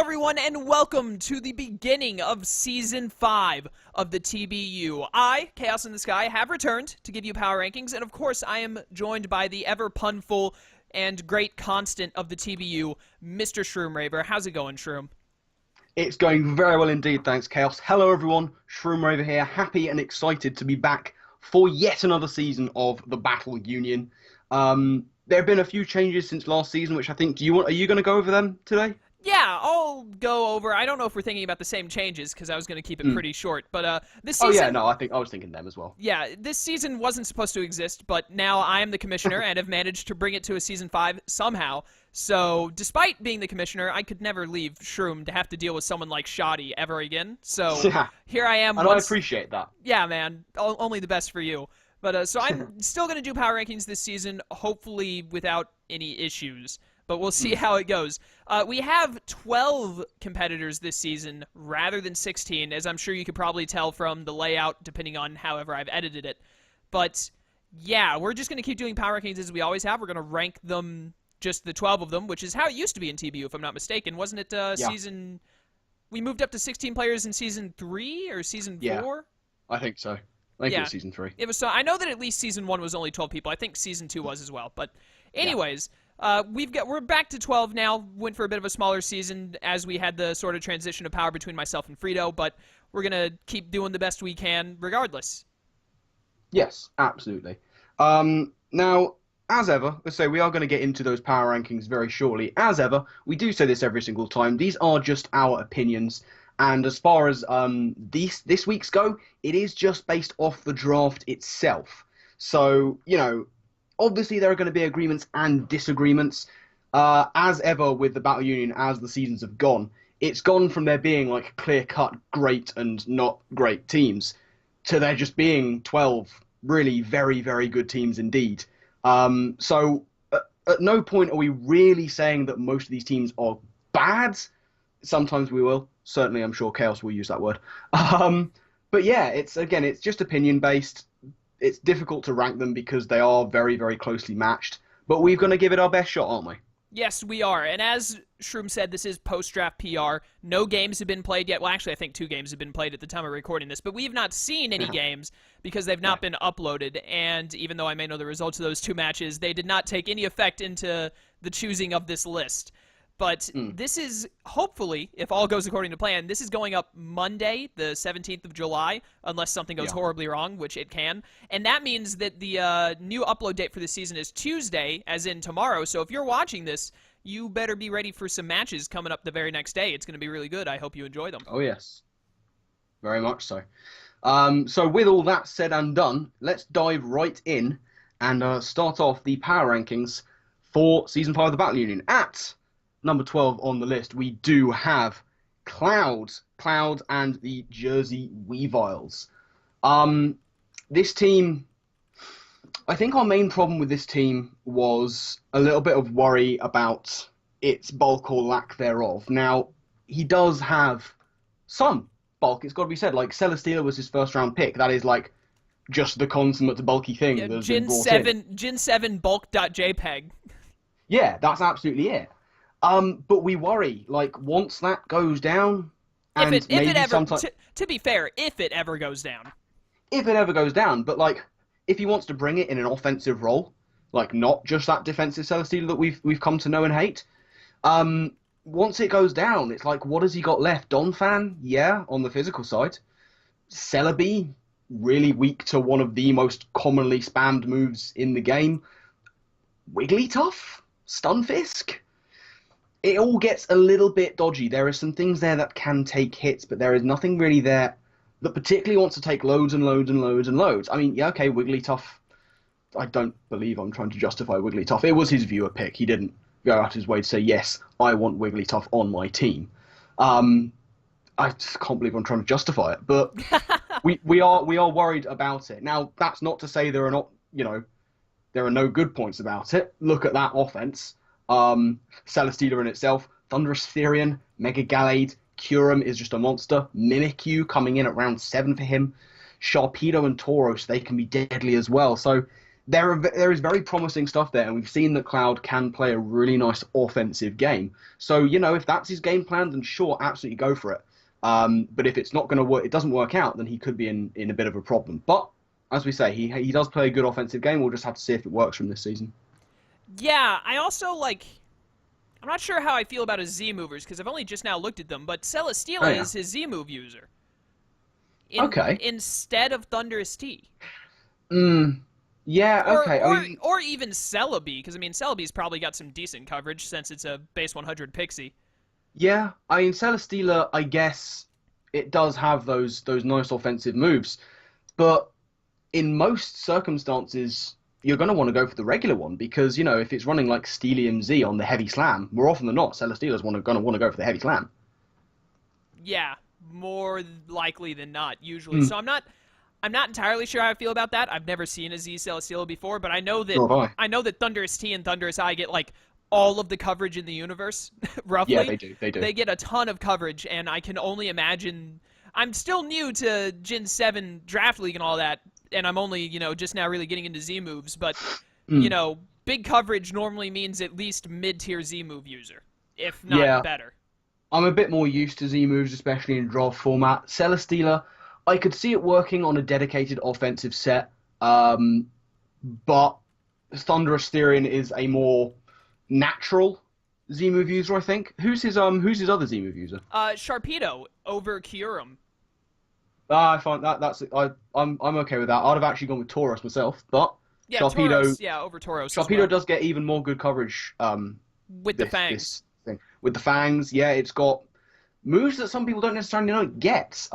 everyone, and welcome to the beginning of Season 5 of the TBU. I, Chaos in the Sky, have returned to give you power rankings, and of course I am joined by the ever-punful and great constant of the TBU, Mr. Shroom Raver. How's it going, Shroom? It's going very well indeed, thanks, Chaos. Hello, everyone. Shroom Raver here, happy and excited to be back for yet another season of the Battle Union. There have been a few changes since last season, which I think, are you going to go over them today? Yeah, I'll go over. I don't know if we're thinking about the same changes, because I was going to keep it pretty short, but this season... Oh yeah, no, I was thinking them as well. Yeah, this season wasn't supposed to exist, but now I am the commissioner and have managed to bring it to a Season 5 somehow. So, despite being the commissioner, I could never leave Shroom to have to deal with someone like Shoddy ever again. So, here I am. And I appreciate that. Yeah, man. Only the best for you. But, so I'm still going to do power rankings this season, hopefully without any issues. But we'll see how it goes. We have 12 competitors this season rather than 16, as I'm sure you could probably tell from the layout, depending on however I've edited it. But, yeah, we're just going to keep doing power rankings as we always have. We're going to rank them, just the 12 of them, which is how it used to be in TBU, if I'm not mistaken. Wasn't it season... We moved up to 16 players in Season 3 or Season 4? Yeah, I think so. I think it was Season 3. It was so. I know that at least Season 1 was only 12 people. I think Season 2 was as well. But anyways... we're back to 12 now. Went for a bit of a smaller season as we had the sort of transition of power between myself and Frito, but we're going to keep doing the best we can regardless. Yes, absolutely. Now, as ever, let's say we are going to get into those power rankings very shortly. As ever, we do say this every single time. These are just our opinions. And as far as this week's go, it is just based off the draft itself. So, you know, obviously, there are going to be agreements and disagreements. As ever with the Battle Union, as the seasons have gone, it's gone from there being like clear-cut great and not great teams to there just being 12 really very, very good teams indeed. So at no point are we really saying that most of these teams are bad. Sometimes we will. Certainly, I'm sure Chaos will use that word. But yeah, it's just opinion-based. It's difficult to rank them because they are very, very closely matched. But we're going to give it our best shot, aren't we? Yes, we are. And as Shroom said, this is post-draft PR. No games have been played yet. Well, actually, I think 2 games have been played at the time of recording this. But we have not seen any games because they've not been uploaded. And even though I may know the results of those 2 matches, they did not take any effect into the choosing of this list. But this is, hopefully, if all goes according to plan, this is going up Monday, the 17th of July, unless something goes horribly wrong, which it can. And that means that the new upload date for the season is Tuesday, as in tomorrow. So if you're watching this, you better be ready for some matches coming up the very next day. It's going to be really good. I hope you enjoy them. Oh, yes. Very much so. So with all that said and done, let's dive right in and start off the power rankings for Season 5 of the Battle Union. At number 12 on the list, we do have Cloud and the Jersey Weaviles. This team, I think our main problem with this team was a little bit of worry about its bulk or lack thereof. Now, he does have some bulk, it's got to be said. Like, Celesteela was his first round pick. That is, like, just the consummate bulky thing that has been brought in. Gen 7 bulk.jpg. Yeah, that's absolutely it. But we worry, like, once that goes down, and if it ever, sometimes... to be fair, if it ever goes down. If it ever goes down, but, like, if he wants to bring it in an offensive role, like, not just that defensive Celesteela that we've come to know and hate, once it goes down, it's like, what has he got left? Donphan? Yeah, on the physical side. Celebi? Really weak to one of the most commonly spammed moves in the game. Wigglytuff? Stunfisk? It all gets a little bit dodgy. There are some things there that can take hits, but there is nothing really there that particularly wants to take loads and loads and loads and loads. I mean, yeah, okay, Wigglytuff. I don't believe I'm trying to justify Wigglytuff. It was his viewer pick. He didn't go out his way to say, yes, I want Wigglytuff on my team. I just can't believe I'm trying to justify it, but we are worried about it. Now, that's not to say there are no good points about it. Look at that offense. Celesteela in itself, Thunderous Therian, Mega Gallade, Kyurem is just a monster, Mimikyu coming in at round 7 for him, Sharpedo and Tauros, they can be deadly as well. So there is very promising stuff there, and we've seen that Cloud can play a really nice offensive game. So, if that's his game plan, then sure, absolutely go for it. But if it's not going to work, it doesn't work out, then he could be in a bit of a problem. But as we say, he does play a good offensive game. We'll just have to see if it works from this season. Yeah, I also I'm not sure how I feel about his Z movers because I've only just now looked at them, but Celesteela is his Z move user. Okay. Instead of Thunderous T. Yeah, okay. Or even Celebi, because Celebi's probably got some decent coverage since it's a base 100 Pixie. Yeah, Celesteela, I guess it does have those nice offensive moves, but in most circumstances, you're going to want to go for the regular one because, if it's running like Steelium Z on the heavy slam, more often than not, Celesteela's going to want to go for the heavy slam. Yeah, more likely than not, usually. So I'm not entirely sure how I feel about that. I've never seen a Z Celesteela before, but I know that Thunderous T and Thunderous I get all of the coverage in the universe, roughly. Yeah, they do. They get a ton of coverage, and I can only imagine. I'm still new to Gen 7 Draft League and all that, and I'm only, just now really getting into Z moves, but, big coverage normally means at least mid-tier Z move user, if not better. I'm a bit more used to Z moves, especially in draft format. Celesteela, I could see it working on a dedicated offensive set, but Thunderous Therian is a more natural Z move user, I think. Who's his other Z move user? Sharpedo over Kyurem. I find I'm okay with that. I'd have actually gone with Tauros myself, but yeah, Sharpedo, Tauros, over Tauros. Sharpedo does get even more good coverage. With the fangs. With the fangs, yeah, it's got moves that some people don't necessarily know it gets.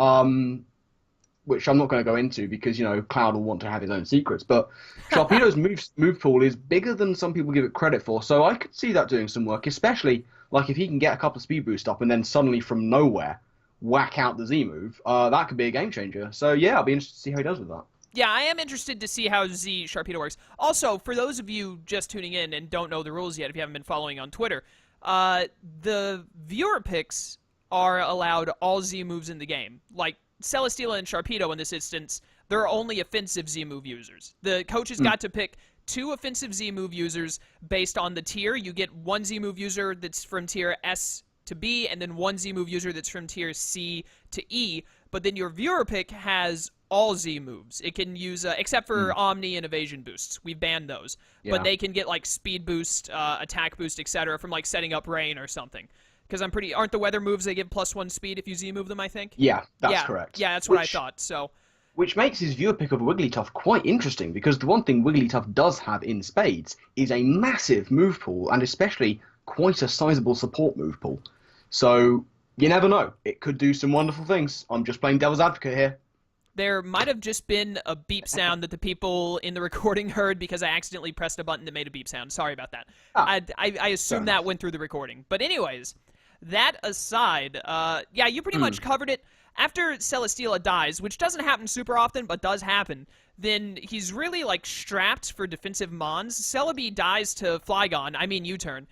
Which I'm not going to go into because Cloud will want to have his own secrets. But Sharpedo's move pool is bigger than some people give it credit for, so I could see that doing some work, especially if he can get a couple of speed boosts up and then suddenly from nowhere whack out the Z move. That could be a game changer. So yeah, I'll be interested to see how he does with that. Yeah, I am interested to see how Z Sharpedo works. Also, for those of you just tuning in and don't know the rules yet, if you haven't been following on Twitter, the viewer picks are allowed all Z moves in the game. Like Celesteela and Sharpedo in this instance, they're only offensive Z move users. The coaches got to pick 2 offensive Z move users based on the tier. You get 1 Z move user that's from tier S to B, and then 1 Z move user that's from tier C to E. But then your viewer pick has all Z moves. It can use, except for Omni and evasion boosts. We banned those. Yeah. But they can get speed boost, attack boost, etc. from setting up rain or something. Because aren't the weather moves they give +1 speed if you Z move them, I think? Yeah, that's correct. Yeah, that's what I thought, so. Which makes his viewer pick of Wigglytuff quite interesting, because the one thing Wigglytuff does have in spades is a massive move pool, and especially quite a sizable support move pool. So, you never know. It could do some wonderful things. I'm just playing devil's advocate here. There might have just been a beep sound that the people in the recording heard because I accidentally pressed a button that made a beep sound. Sorry about that. I assume that went through the recording. But anyways, that aside, yeah, you pretty much covered it. After Celesteela dies, which doesn't happen super often, but does happen, then he's really, strapped for defensive Mons. Celebi dies to Flygon, U-turn,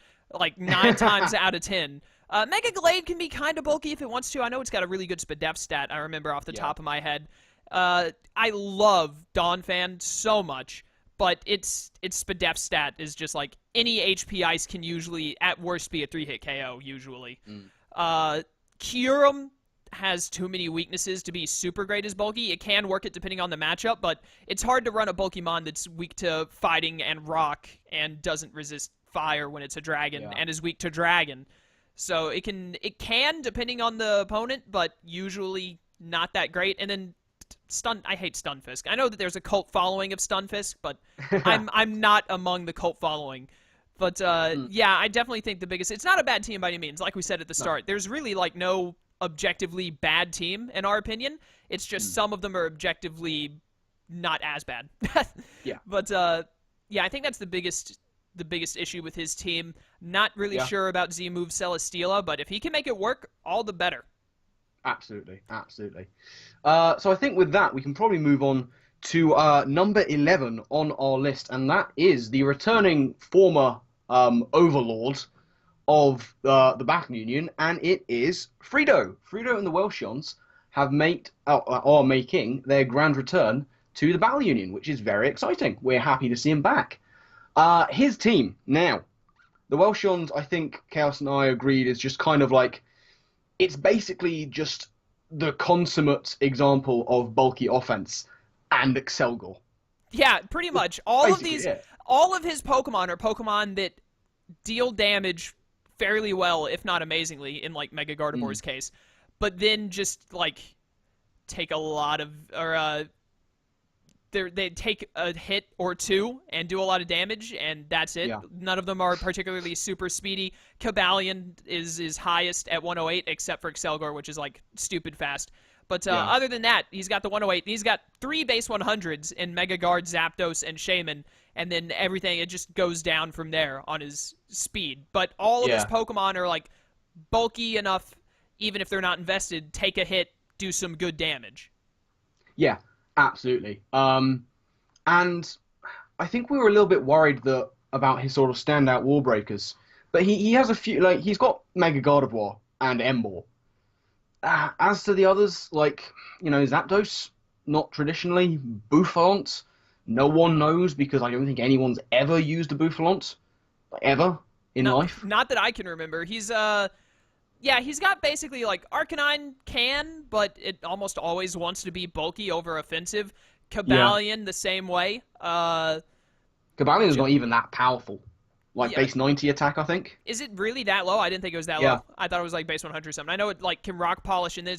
9 times out of 10. Mega Glade can be kind of bulky if it wants to. I know it's got a really good Spadef stat, I remember off the top of my head. I love Dawnfan so much, but its Spadef stat is just any HP Ice can usually, at worst, be a 3-hit KO, usually. Kyurem has too many weaknesses to be super great as bulky. It can work it depending on the matchup, but it's hard to run a bulky mon that's weak to fighting and rock and doesn't resist fire when it's a dragon and is weak to dragon. So it can depending on the opponent, but usually not that great. And then I hate Stunfisk. I know that there's a cult following of Stunfisk, but I'm not among the cult following. But yeah, I definitely think the biggest. It's not a bad team by any means. Like we said at the start, there's really no objectively bad team in our opinion. It's just some of them are objectively not as bad. Yeah. But yeah, I think that's the biggest issue with his team. Not really sure about Z-Move Celesteela, but if he can make it work, all the better. Absolutely. So I think with that, we can probably move on to number 11 on our list, and that is the returning former overlord of the Battle Union, and it is Fredo. Fredo and the Welshons are making their grand return to the Battle Union, which is very exciting. We're happy to see him back. His team, now. The Welshons, I think Chaos and I agreed, is just kind of like, it's basically just the consummate example of bulky offense and Excelgor. Yeah, pretty much. All of his Pokemon are Pokemon that deal damage fairly well, if not amazingly, in like Mega Gardevoir's case, but then just like take a lot of, or they take a hit or two and do a lot of damage, and that's it. Yeah. None of them are particularly super speedy. Cobalion is highest at 108, except for Excelgor, which is like stupid fast. But other than that, he's got the 108. He's got 3 base 100s in Mega Guard, Zapdos, and Shaman, and then everything, it just goes down from there on his speed. But all of his Pokemon are like bulky enough, even if they're not invested, take a hit, do some good damage. Yeah, absolutely. And I think we were a little bit worried about his sort of standout wall breakers. But he has a few, like, he's got Mega Gardevoir and Emboar. As to the others, like, Zapdos, not traditionally. Bouffalante, no one knows, because I don't think anyone's ever used a Bouffalante, ever, in life. Not that I can remember. He's got basically, like, Arcanine can, but it almost always wants to be bulky over offensive. Cobalion, the same way. Cobalion not even that powerful. Base 90 attack, I think. Is it really that low? I didn't think it was that low. I thought it was like base 100 or something. I know it like can rock polish, and then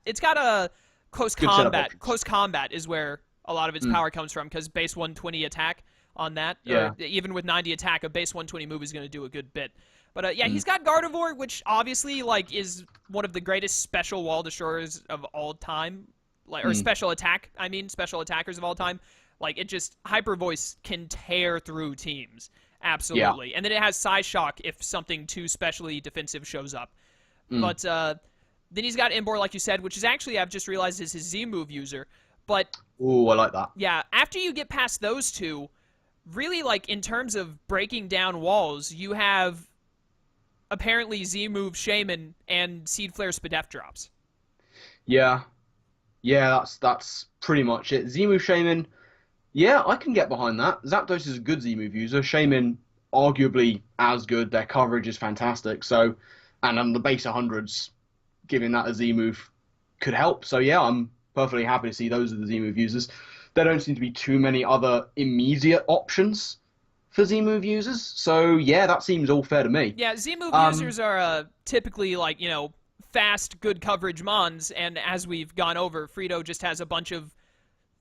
it's got a close combat. Close combat is where a lot of its power comes from, because base 120 attack on that. Yeah. Even with 90 attack, a base 120 move is going to do a good bit. But he's got Gardevoir, which obviously like is one of the greatest special wall destroyers of all time, or special attackers of all time. Like, it just, Hyper Voice can tear through teams. Absolutely. Yeah. And then it has Psyshock if something too specially defensive shows up. But then he's got Emboar, like you said, which is actually, I've just realized, is his Z-move user. But ooh, I like that. Yeah, after you get past those two, really, like, in terms of breaking down walls, you have apparently Z-move Shaman and Seed Flare Spadef drops. Yeah. Yeah, that's pretty much it. Z-move Shaman, yeah, I can get behind that. Zapdos is a good Z-move user. Shaman, arguably as good. Their coverage is fantastic. So, and on the base 100s, giving that a Z-move could help. So yeah, I'm perfectly happy to see those are the Z-move users. There don't seem to be too many other immediate options for Z-move users. So yeah, that seems all fair to me. Yeah, Z-move users are typically like, fast, good coverage mons, and as we've gone over, Frito just has a bunch of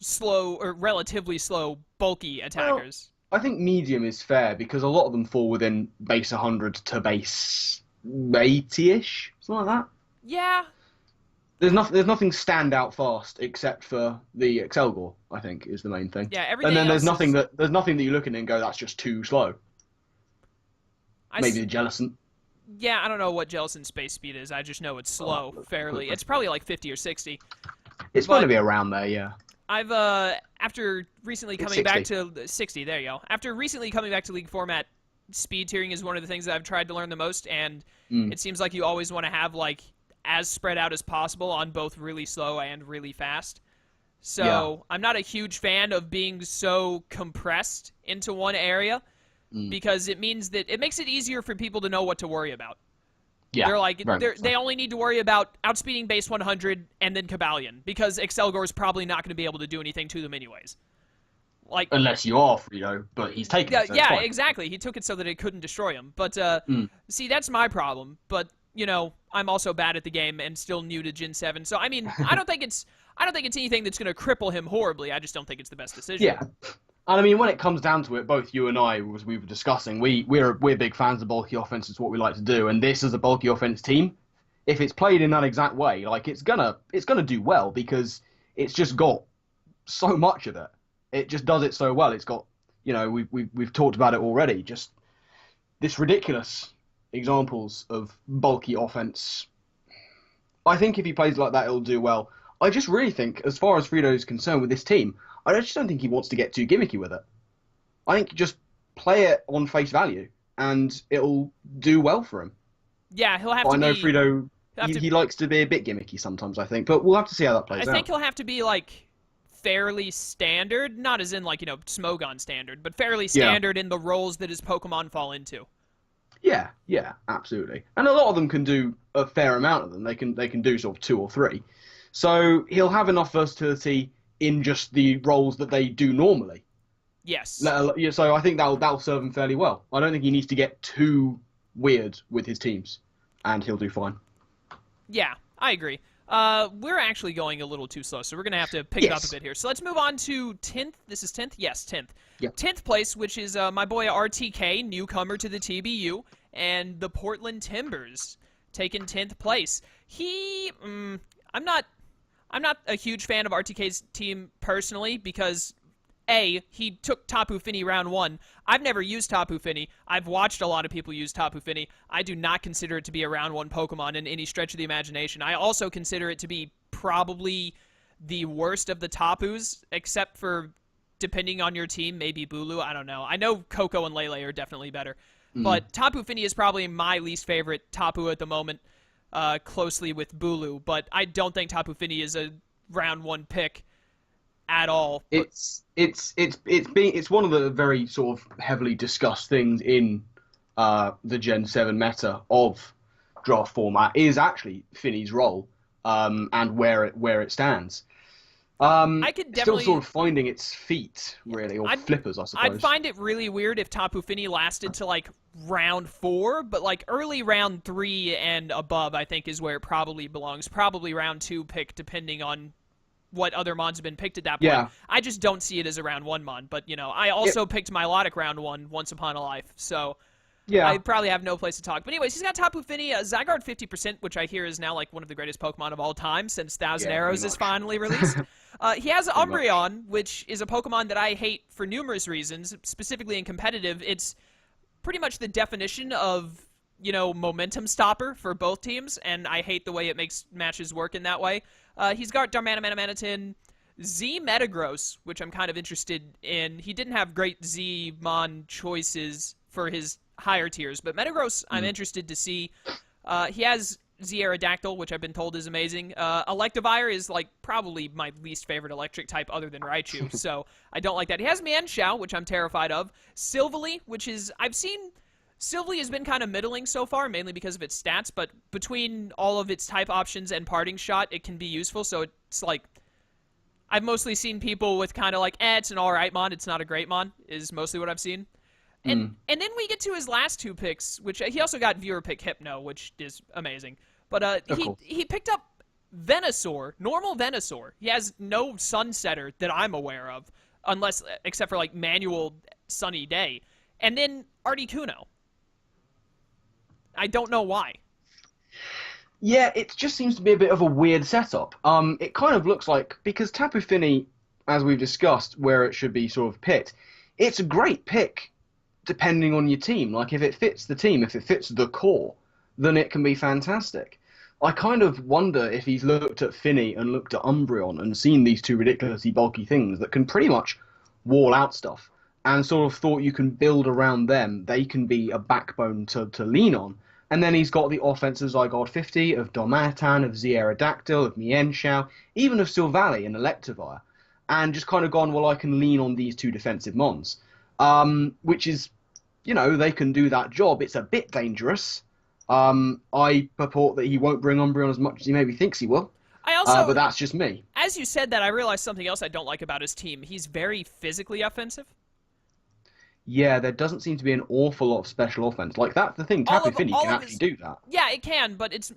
slow, or relatively slow, bulky attackers. Well, I think medium is fair, because a lot of them fall within base 100 to base 80-ish, something like that. Yeah. There's nothing stand out fast except for the Excelgor, I think, is the main thing. Yeah, everything. And then there's nothing that you look at it and go, that's just too slow. Maybe the Jellicent. Yeah, I don't know what Jellicent's space speed is. I just know it's slow, fairly. It's probably like 50 or 60. It's going to be around there, yeah. I've, after recently coming back to 60, there you go. After recently coming back to League format, speed tiering is one of the things that I've tried to learn the most, and it seems like you always want to have, like, as spread out as possible on both really slow and really fast. So I'm not a huge fan of being so compressed into one area, because it means that it makes it easier for people to know what to worry about. Yeah, they're like they only need to worry about outspeeding base 100 and then Cobalion, because Excelgor is probably not going to be able to do anything to them anyways. Like, unless you are, but he's taken it. So yeah, exactly. He took it so that it couldn't destroy him. But see, that's my problem. But I'm also bad at the game and still new to Gen 7. So I mean, I don't think it's anything that's going to cripple him horribly. I just don't think it's the best decision. Yeah. And I mean, when it comes down to it, both you and I, as we were discussing, we're big fans of bulky offense. It's what we like to do. And this is a bulky offense team. If it's played in that exact way, like, it's gonna do well, because it's just got so much of it. It just does it so well. It's got, we've talked about it already. Just this ridiculous examples of bulky offense. I think if he plays like that, it'll do well. I just really think, as far as Frito is concerned with this team, I just don't think he wants to get too gimmicky with it. I think just play it on face value, and it'll do well for him. Yeah, he'll have to be... I know Frito, he likes to be a bit gimmicky sometimes, I think, but we'll have to see how that plays out. I think he'll have to be, like, fairly standard, not as in like, Smogon standard, but fairly Yeah. standard in the roles that his Pokemon fall into. Yeah, absolutely. And a lot of them can do a fair amount of them. They can do sort of two or three. So he'll have enough versatility in just the roles that they do normally. Yes. Yeah, so I think that'll serve him fairly well. I don't think he needs to get too weird with his teams, and he'll do fine. Yeah, I agree. We're actually going a little too slow, so we're going to have to pick it up a bit here. So let's move on to 10th. This is 10th? Yes, 10th. Yep. 10th place, which is my boy RTK, newcomer to the TBU, and the Portland Timbers, taking 10th place. I'm not a huge fan of RTK's team personally because he took Tapu Fini round 1. I've never used Tapu Fini. I've watched a lot of people use Tapu Fini. I do not consider it to be a round 1 Pokemon in any stretch of the imagination. I also consider it to be probably the worst of the Tapus, except for, depending on your team, maybe Bulu. I don't know. I know Coco and Lele are definitely better. But Tapu Fini is probably my least favorite Tapu at the moment, closely with Bulu. But I don't think Tapu Fini is a round 1 pick at all. It's one of the very sort of heavily discussed things in the Gen 7 meta of draft format is actually Fini's role and where it stands. I could definitely still sort of finding its feet, really, or flippers, I suppose. I'd find it really weird if Tapu Fini lasted to like round 4, but like early round 3 and above, I think is where it probably belongs. Probably round 2 pick, depending on what other mons have been picked at that point. Yeah. I just don't see it as a round 1 mon, but I also picked Milotic round 1 once upon a life, so Yeah. I probably have no place to talk. But anyways, he's got Tapu Fini, Zygarde 50%, which I hear is now like one of the greatest Pokemon of all time since Thousand Arrows is finally released. He has Umbreon, which is a Pokemon that I hate for numerous reasons, specifically in competitive. It's pretty much the definition of, momentum stopper for both teams, and I hate the way it makes matches work in that way. He's got Darmanitan, Z Metagross, which I'm kind of interested in. He didn't have great Z-Mon choices for his higher tiers, but Metagross I'm interested to see. He has Z Aerodactyl, which I've been told is amazing. Electivire is like probably my least favorite electric type other than Raichu, so I don't like that. He has Mienshao, which I'm terrified of. Silvally, which is, I've seen Silvally has been kind of middling so far, mainly because of its stats, but between all of its type options and Parting Shot, it can be useful, so it's like, I've mostly seen people with kind of like, it's an alright mon, it's not a great mon, is mostly what I've seen. And then we get to his last 2 picks, which he also got viewer pick Hypno, which is amazing. But he picked up Venusaur, normal Venusaur. He has no Sunsetter that I'm aware of, except for like manual Sunny Day. And then Articuno. I don't know why. Yeah, it just seems to be a bit of a weird setup. It kind of looks like, because Tapu Fini, as we've discussed, where it should be sort of picked, it's a great pick depending on your team. Like, if it fits the team, if it fits the core, then it can be fantastic. I kind of wonder if he's looked at Fini and looked at Umbreon and seen these 2 ridiculously bulky things that can pretty much wall out stuff, and sort of thought you can build around them. They can be a backbone to lean on. And then he's got the offensive Zygarde 50 of Darmanitan, of Z Aerodactyl, of Mienshao, even of Silvally and Electivire, and just kind of gone, well, I can lean on these 2 defensive mons, which is, they can do that job. It's a bit dangerous. I purport that he won't bring Umbreon as much as he maybe thinks he will. But that's just me. As you said that, I realized something else I don't like about his team. He's very physically offensive. Yeah, there doesn't seem to be an awful lot of special offense. Like, that's the thing. Tapu Fini can actually do that. Yeah, it can, but it's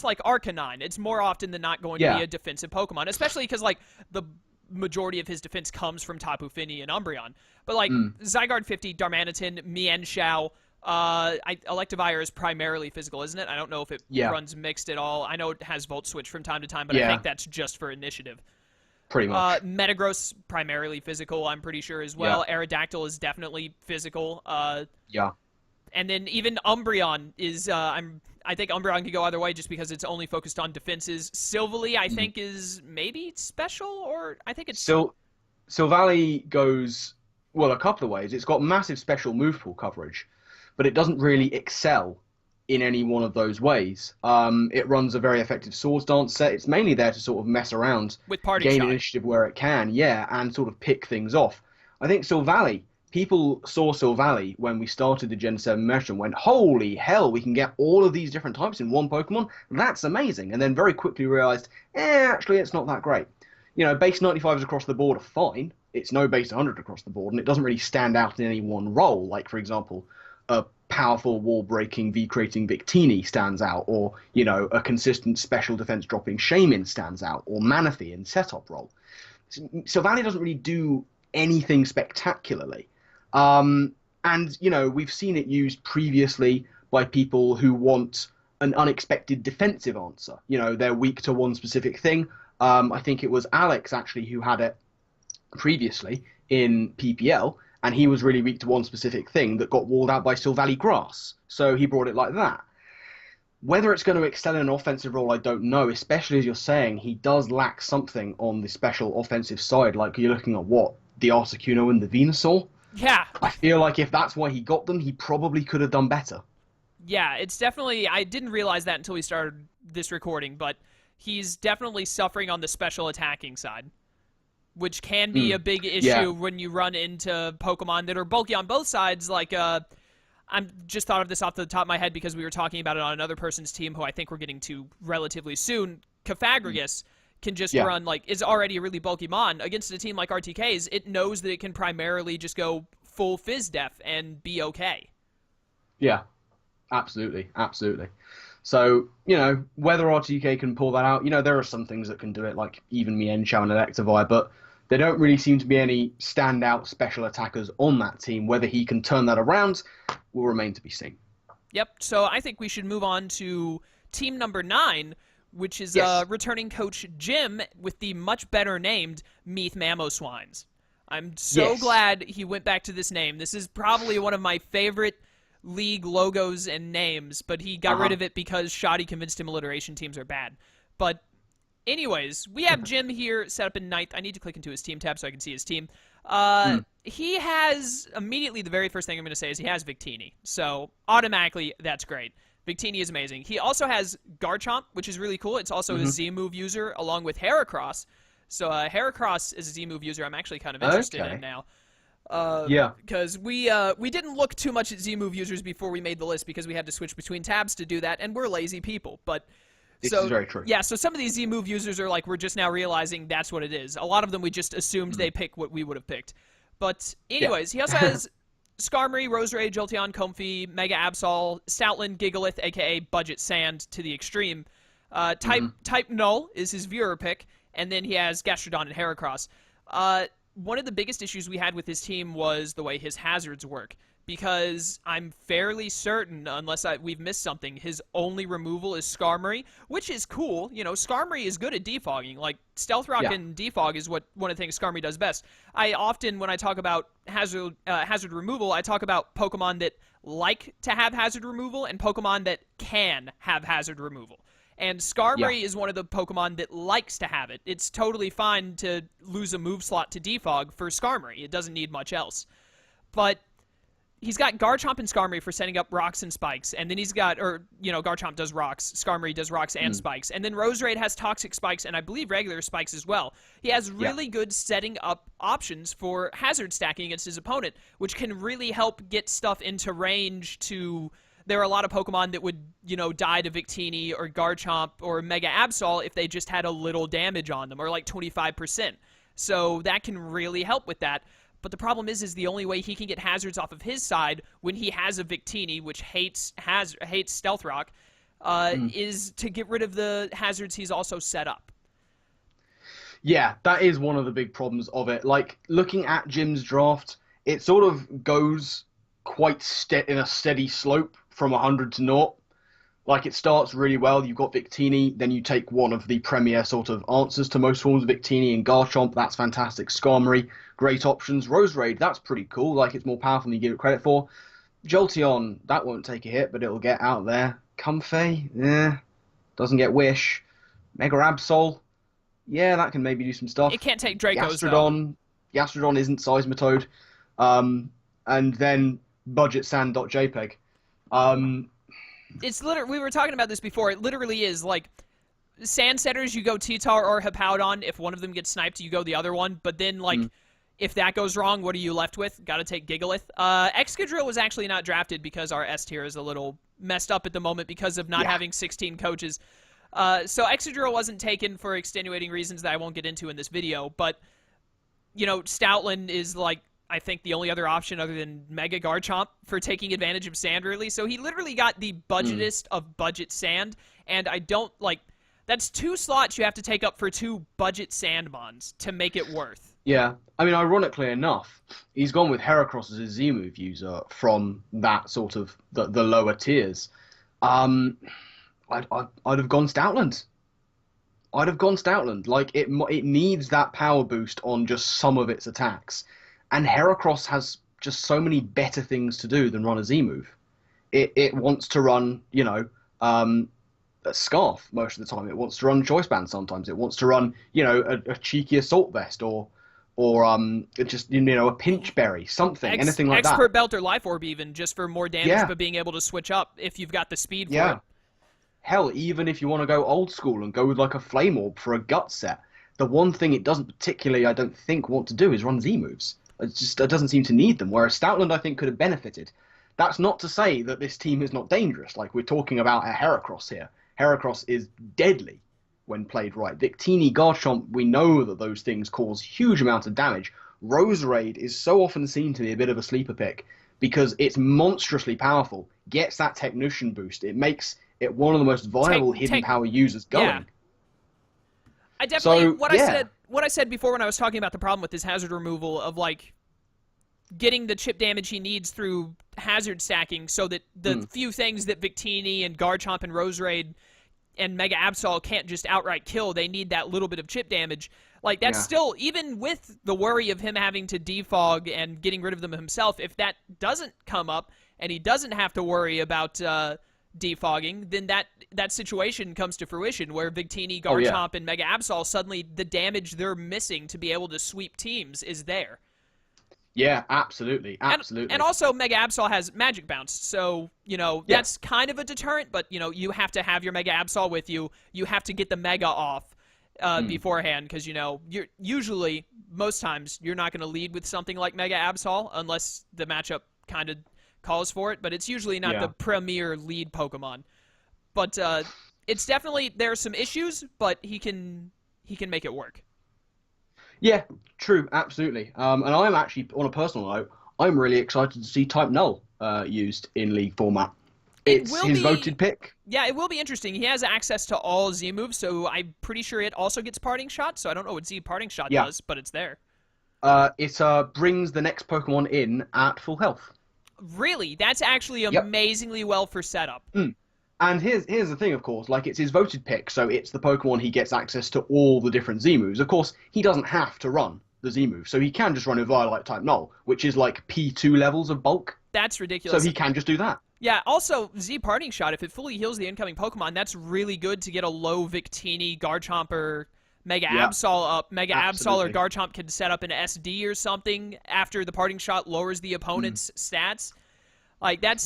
like Arcanine. It's more often than not going to be a defensive Pokemon, especially because, like, the majority of his defense comes from Tapu Fini and Umbreon. But, like, Zygarde 50, Darmanitan, Mienshao, Electivire is primarily physical, isn't it? I don't know if it runs mixed at all. I know it has Volt Switch from time to time, but I think that's just for initiative. Pretty much. Metagross, primarily physical, I'm pretty sure as well. Aerodactyl is definitely physical. And then even Umbreon is, I think Umbreon can go either way just because it's only focused on defenses. Silvally, I think, is maybe special, or I think it's... Silvally goes, well, a couple of ways. It's got massive special move pool coverage, but it doesn't really excel in any one of those ways. It runs a very effective Swords Dance set. It's mainly there to sort of mess around, With parting gain shot. initiative where it can, yeah, and sort of pick things off. I think Sylvally, people saw Sylvally when we started the Gen 7 Mesh and went, holy hell, we can get all of these different types in one Pokemon? That's amazing. And then very quickly realized, actually, it's not that great. Base 95s across the board are fine. It's no base 100 across the board, and it doesn't really stand out in any one role. Like, for example, a powerful wall-breaking V-creating Victini stands out, or, a consistent special defense dropping Shaman stands out, or Manaphy in setup role. Sylvally doesn't really do anything spectacularly. And, we've seen it used previously by people who want an unexpected defensive answer. They're weak to one specific thing. I think it was Alex, actually, who had it previously in PPL, and he was really weak to one specific thing that got walled out by Sylvally Grass. So he brought it like that. Whether it's going to excel in an offensive role, I don't know, especially as you're saying, he does lack something on the special offensive side. Like, you're looking at the Articuno and the Venusaur. Yeah. I feel like if that's why he got them, he probably could have done better. Yeah, it's definitely... I didn't realize that until we started this recording, but he's definitely suffering on the special attacking side, which can be a big issue when you run into Pokemon that are bulky on both sides. Like, I'm just thought of this off the top of my head because we were talking about it on another person's team who I think we're getting to relatively soon. Cafagrigus can just run, is already a really bulky Mon. Against a team like RTK's, it knows that it can primarily just go full Fizz Def and be okay. Yeah, absolutely. So, whether RTK can pull that out, there are some things that can do it, like even Mienshao and Electivire, but there don't really seem to be any standout special attackers on that team. Whether he can turn that around will remain to be seen. Yep, so I think we should move on to team number 9, which is returning coach Jim with the much better named Meath Mamoswines. I'm so glad he went back to this name. This is probably one of my favorite league logos and names, but he got rid of it because Shoddy convinced him alliteration teams are bad. But anyways, we have Jim here set up in 9th. I need to click into his team tab so I can see his team. He has, immediately the very first thing I'm going to say is he has Victini. So automatically, that's great. Victini is amazing. He also has Garchomp, which is really cool. It's also a Z-move user along with Heracross. So Heracross is a Z-move user I'm actually kind of interested in now. Because we didn't look too much at Z-move users before we made the list because we had to switch between tabs to do that, and we're lazy people. But this is very true. Yeah, so some of these Z-move users are like, we're just now realizing that's what it is. A lot of them we just assumed they pick what we would have picked. But anyways, he also has Skarmory, Roserade, Jolteon, Comfey, Mega Absol, Stoutland, Gigalith, aka Budget Sand to the extreme. Type Null is his viewer pick, and then he has Gastrodon and Heracross. One of the biggest issues we had with his team was the way his hazards work, because I'm fairly certain, unless we've missed something, his only removal is Skarmory, which is cool. Skarmory is good at defogging. Like, Stealth Rock and defog is one of the things Skarmory does best. I often, when I talk about hazard removal, I talk about Pokemon that like to have hazard removal and Pokemon that can have hazard removal. And Skarmory is one of the Pokemon that likes to have it. It's totally fine to lose a move slot to defog for Skarmory. It doesn't need much else. But he's got Garchomp and Skarmory for setting up rocks and spikes. And then he's got, Garchomp does rocks, Skarmory does rocks and spikes. And then Roserade has toxic spikes and I believe regular spikes as well. He has really good setting up options for hazard stacking against his opponent, which can really help get stuff into range to... There are a lot of Pokemon that would, die to Victini or Garchomp or Mega Absol if they just had a little damage on them, or like 25%. So that can really help with that. But the problem is the only way he can get hazards off of his side when he has a Victini, which hates Stealth Rock, is to get rid of the hazards he's also set up. Yeah, that is one of the big problems of it. Like, looking at Jim's draft, it sort of goes quite in a steady slope from 100 to 0. Like, it starts really well. You've got Victini, then you take one of the premier sort of answers to most forms of Victini and Garchomp. That's fantastic. Skarmory, great options. Roserade, that's pretty cool. Like, it's more powerful than you give it credit for. Jolteon, that won't take a hit, but it'll get out there. Comfey, doesn't get Wish. Mega Absol, that can maybe do some stuff. It can't take Dracos, though. Gastrodon isn't Seismitoad. And then budget sand.jpg. it's literally, we were talking about this before. It literally is like sand setters. You go T-Tar or Hippowdon. If one of them gets sniped, you go the other one. But then like. If that goes wrong, what are you left with? Got to take Gigalith. Excadrill was actually not drafted because our S tier is a little messed up at the moment because of not having 16 coaches. So Excadrill wasn't taken for extenuating reasons that I won't get into in this video. But, you know, Stoutland is, like, I think the only other option other than Mega Garchomp for taking advantage of sand early. So he literally got the budgetest of budget sand. And I don't, like, that's 2 slots you have to take up for 2 budget Sandmons to make it worth. Yeah, I mean, ironically enough, he's gone with Heracross as his Z-move user from that sort of the lower tiers. I'd have gone Stoutland. I'd have gone Stoutland. Like it needs that power boost on just some of its attacks, and Heracross has just so many better things to do than run a Z-move. It wants to run, you know, a Scarf most of the time. It wants to run Choice Band sometimes. It wants to run, you know, a cheeky Assault Vest or just, you know, a Pinch Berry, something, anything like that. Expert Belt or Life Orb even, just for more damage, but being able to switch up if you've got the speed for it. Hell, even if you want to go old school and go with like a Flame Orb for a gut set, the one thing it doesn't particularly, I don't think, want to do is run Z-moves. It doesn't seem to need them, whereas Stoutland, I think, could have benefited. That's not to say that this team is not dangerous. Like, we're talking about a Heracross here. Heracross is deadly when played right. Victini, Garchomp, we know that those things cause huge amounts of damage. Roserade is so often seen to be a bit of a sleeper pick because it's monstrously powerful, gets that Technician boost. It makes it one of the most viable hidden power users going. Yeah. I definitely, what I said before when I was talking about the problem with his hazard removal of like getting the chip damage he needs through hazard stacking so that the few things that Victini and Garchomp and Roserade and Mega Absol can't just outright kill, they need that little bit of chip damage. Like, that's still, even with the worry of him having to defog and getting rid of them himself, if that doesn't come up and he doesn't have to worry about defogging, then that situation comes to fruition where Victini, Garchomp, and Mega Absol, suddenly the damage they're missing to be able to sweep teams is there. Yeah, absolutely, absolutely. And also, Mega Absol has Magic Bounce, so, you know, that's kind of a deterrent, but, you know, you have to have your Mega Absol with you. You have to get the Mega off beforehand, because, you know, you're usually, most times, you're not going to lead with something like Mega Absol unless the matchup kind of calls for it, but it's usually not the premier lead Pokemon. But it's definitely, there are some issues, but he can make it work. Yeah, true, absolutely. And I'm actually, on a personal note, I'm really excited to see Type Null used in League format. It's his voted pick. Yeah, it will be interesting. He has access to all Z moves, so I'm pretty sure it also gets Parting Shot, so I don't know what Z Parting Shot does, but it's there. It brings the next Pokemon in at full health. Really? That's actually amazingly well for setup. And here's the thing, of course, like, it's his voted pick, so it's the Pokemon he gets access to all the different Z-moves. Of course, he doesn't have to run the Z-move, so he can just run a Violet-type Null, which is like P2 levels of bulk. That's ridiculous. So he can just do that. Yeah, also, Z Parting Shot, if it fully heals the incoming Pokemon, that's really good to get a low Victini, Garchomp, or Mega Absol up. Mega Absol or Garchomp can set up an SD or something after the Parting Shot lowers the opponent's stats. Like, that's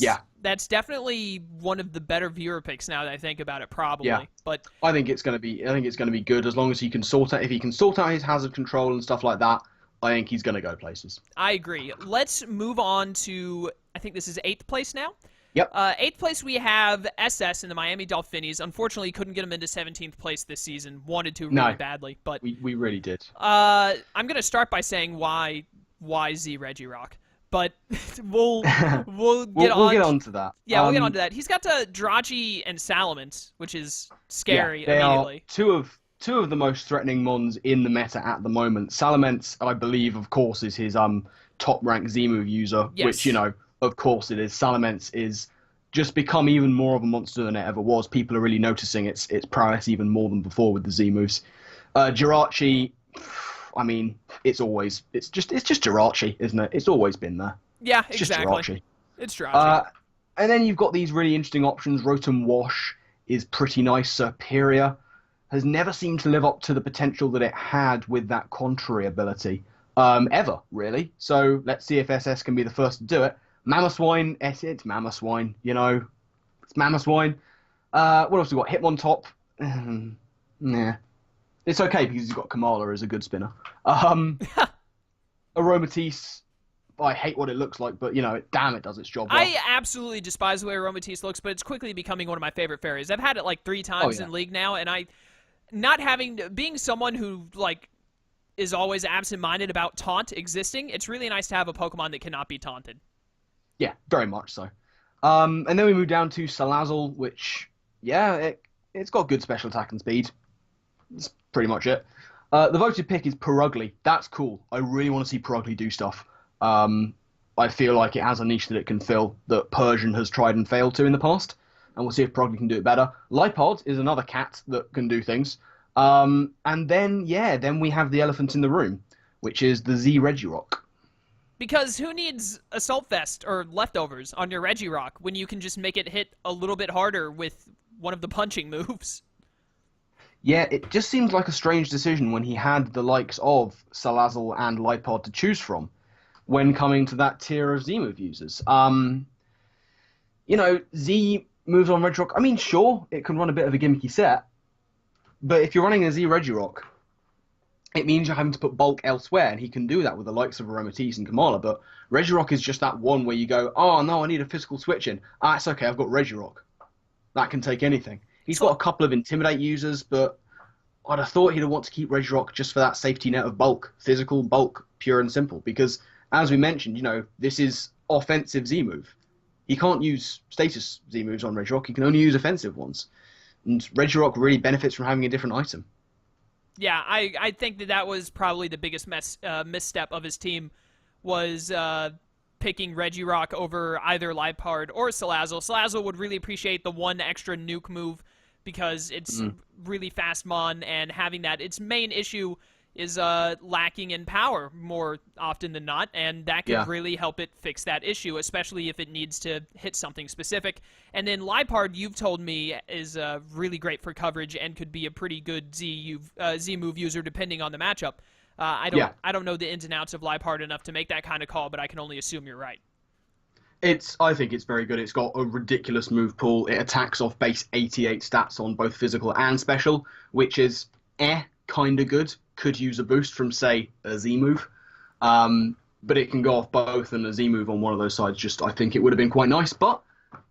definitely one of the better viewer picks now that I think about it, probably. Yeah. But I think it's gonna be good as long as he can sort out his hazard control and stuff like that. I think he's gonna go places. I agree. Let's move on to, I think this is 8th place now. Yep. 8th place we have SS in the Miami Dolphinies. Unfortunately, couldn't get him into 17th place this season. Wanted to really badly, but we really did. I'm gonna start by saying why Z Regirock. But we'll get on to that. Yeah, we'll get on to that. He's got Drachi and Salamence, which is scary they immediately. Are two of the most threatening mons in the meta at the moment. Salamence, I believe, of course, is his top rank Z-move user, which, you know, of course it is. Salamence is just become even more of a monster than it ever was. People are really noticing its prowess even more than before with the Z-moves. Jirachi, I mean, it's just Jirachi, isn't it? It's always been there. Yeah, it's exactly. Just Jirachi. It's Jirachi. And then you've got these really interesting options. Rotom Wash is pretty nice. Superior has never seemed to live up to the potential that it had with that contrary ability, ever, really. So let's see if SS can be the first to do it. Mamoswine, it's Mamoswine, you know. It's Mamoswine. What else we got? Hitmontop. Nah. It's okay because he's got Kamala as a good spinner. Aromatisse. I hate what it looks like, but damn, it does its job well. I absolutely despise the way Aromatisse looks, but it's quickly becoming one of my favorite fairies. I've had it like 3 times in League now, and being someone who is always absent-minded about taunt existing, it's really nice to have a Pokemon that cannot be taunted. Yeah, very much so. And then we move down to Salazzle, which, it's got good special attack and speed. That's pretty much it. The voted pick is Purugly. That's cool. I really want to see Purugly do stuff. I feel like it has a niche that it can fill that Persian has tried and failed to in the past, and we'll see if Purugly can do it better. Lipod is another cat that can do things. And then we have the elephant in the room, which is the Z Regirock. Because who needs Assault Vest or Leftovers on your Regirock when you can just make it hit a little bit harder with one of the punching moves? Yeah, it just seems like a strange decision when he had the likes of Salazzle and Lipod to choose from when coming to that tier of Z-move users. Z moves on Regirock. I mean, sure, it can run a bit of a gimmicky set, but if you're running a Z Regirock, it means you're having to put bulk elsewhere, and he can do that with the likes of Aromatisse and Kamala, but Regirock is just that one where you go, oh no, I need a physical switch in. Ah, it's okay, I've got Regirock. That can take anything. He's got a couple of Intimidate users, but I'd have thought he'd want to keep Regirock just for that safety net of bulk, physical bulk, pure and simple, because as we mentioned, this is offensive Z-move. He can't use status Z-moves on Regirock, he can only use offensive ones. And Regirock really benefits from having a different item. Yeah, I think that was probably the biggest misstep of his team was picking Regirock over either Lipard or Salazzle. Salazzle would really appreciate the one extra nuke move because it's really fast mon, and having that, its main issue is lacking in power more often than not, and that could really help it fix that issue, especially if it needs to hit something specific. And then Lipard, you've told me, is really great for coverage and could be a pretty good Z-move user depending on the matchup. I don't know the ins and outs of Lipard enough to make that kind of call, but I can only assume you're right. I think it's very good. It's got a ridiculous move pool. It attacks off base 88 stats on both physical and special, which is kind of good. Could use a boost from, say, a Z-move. But it can go off both, and a Z-move on one of those sides, I think it would have been quite nice. But,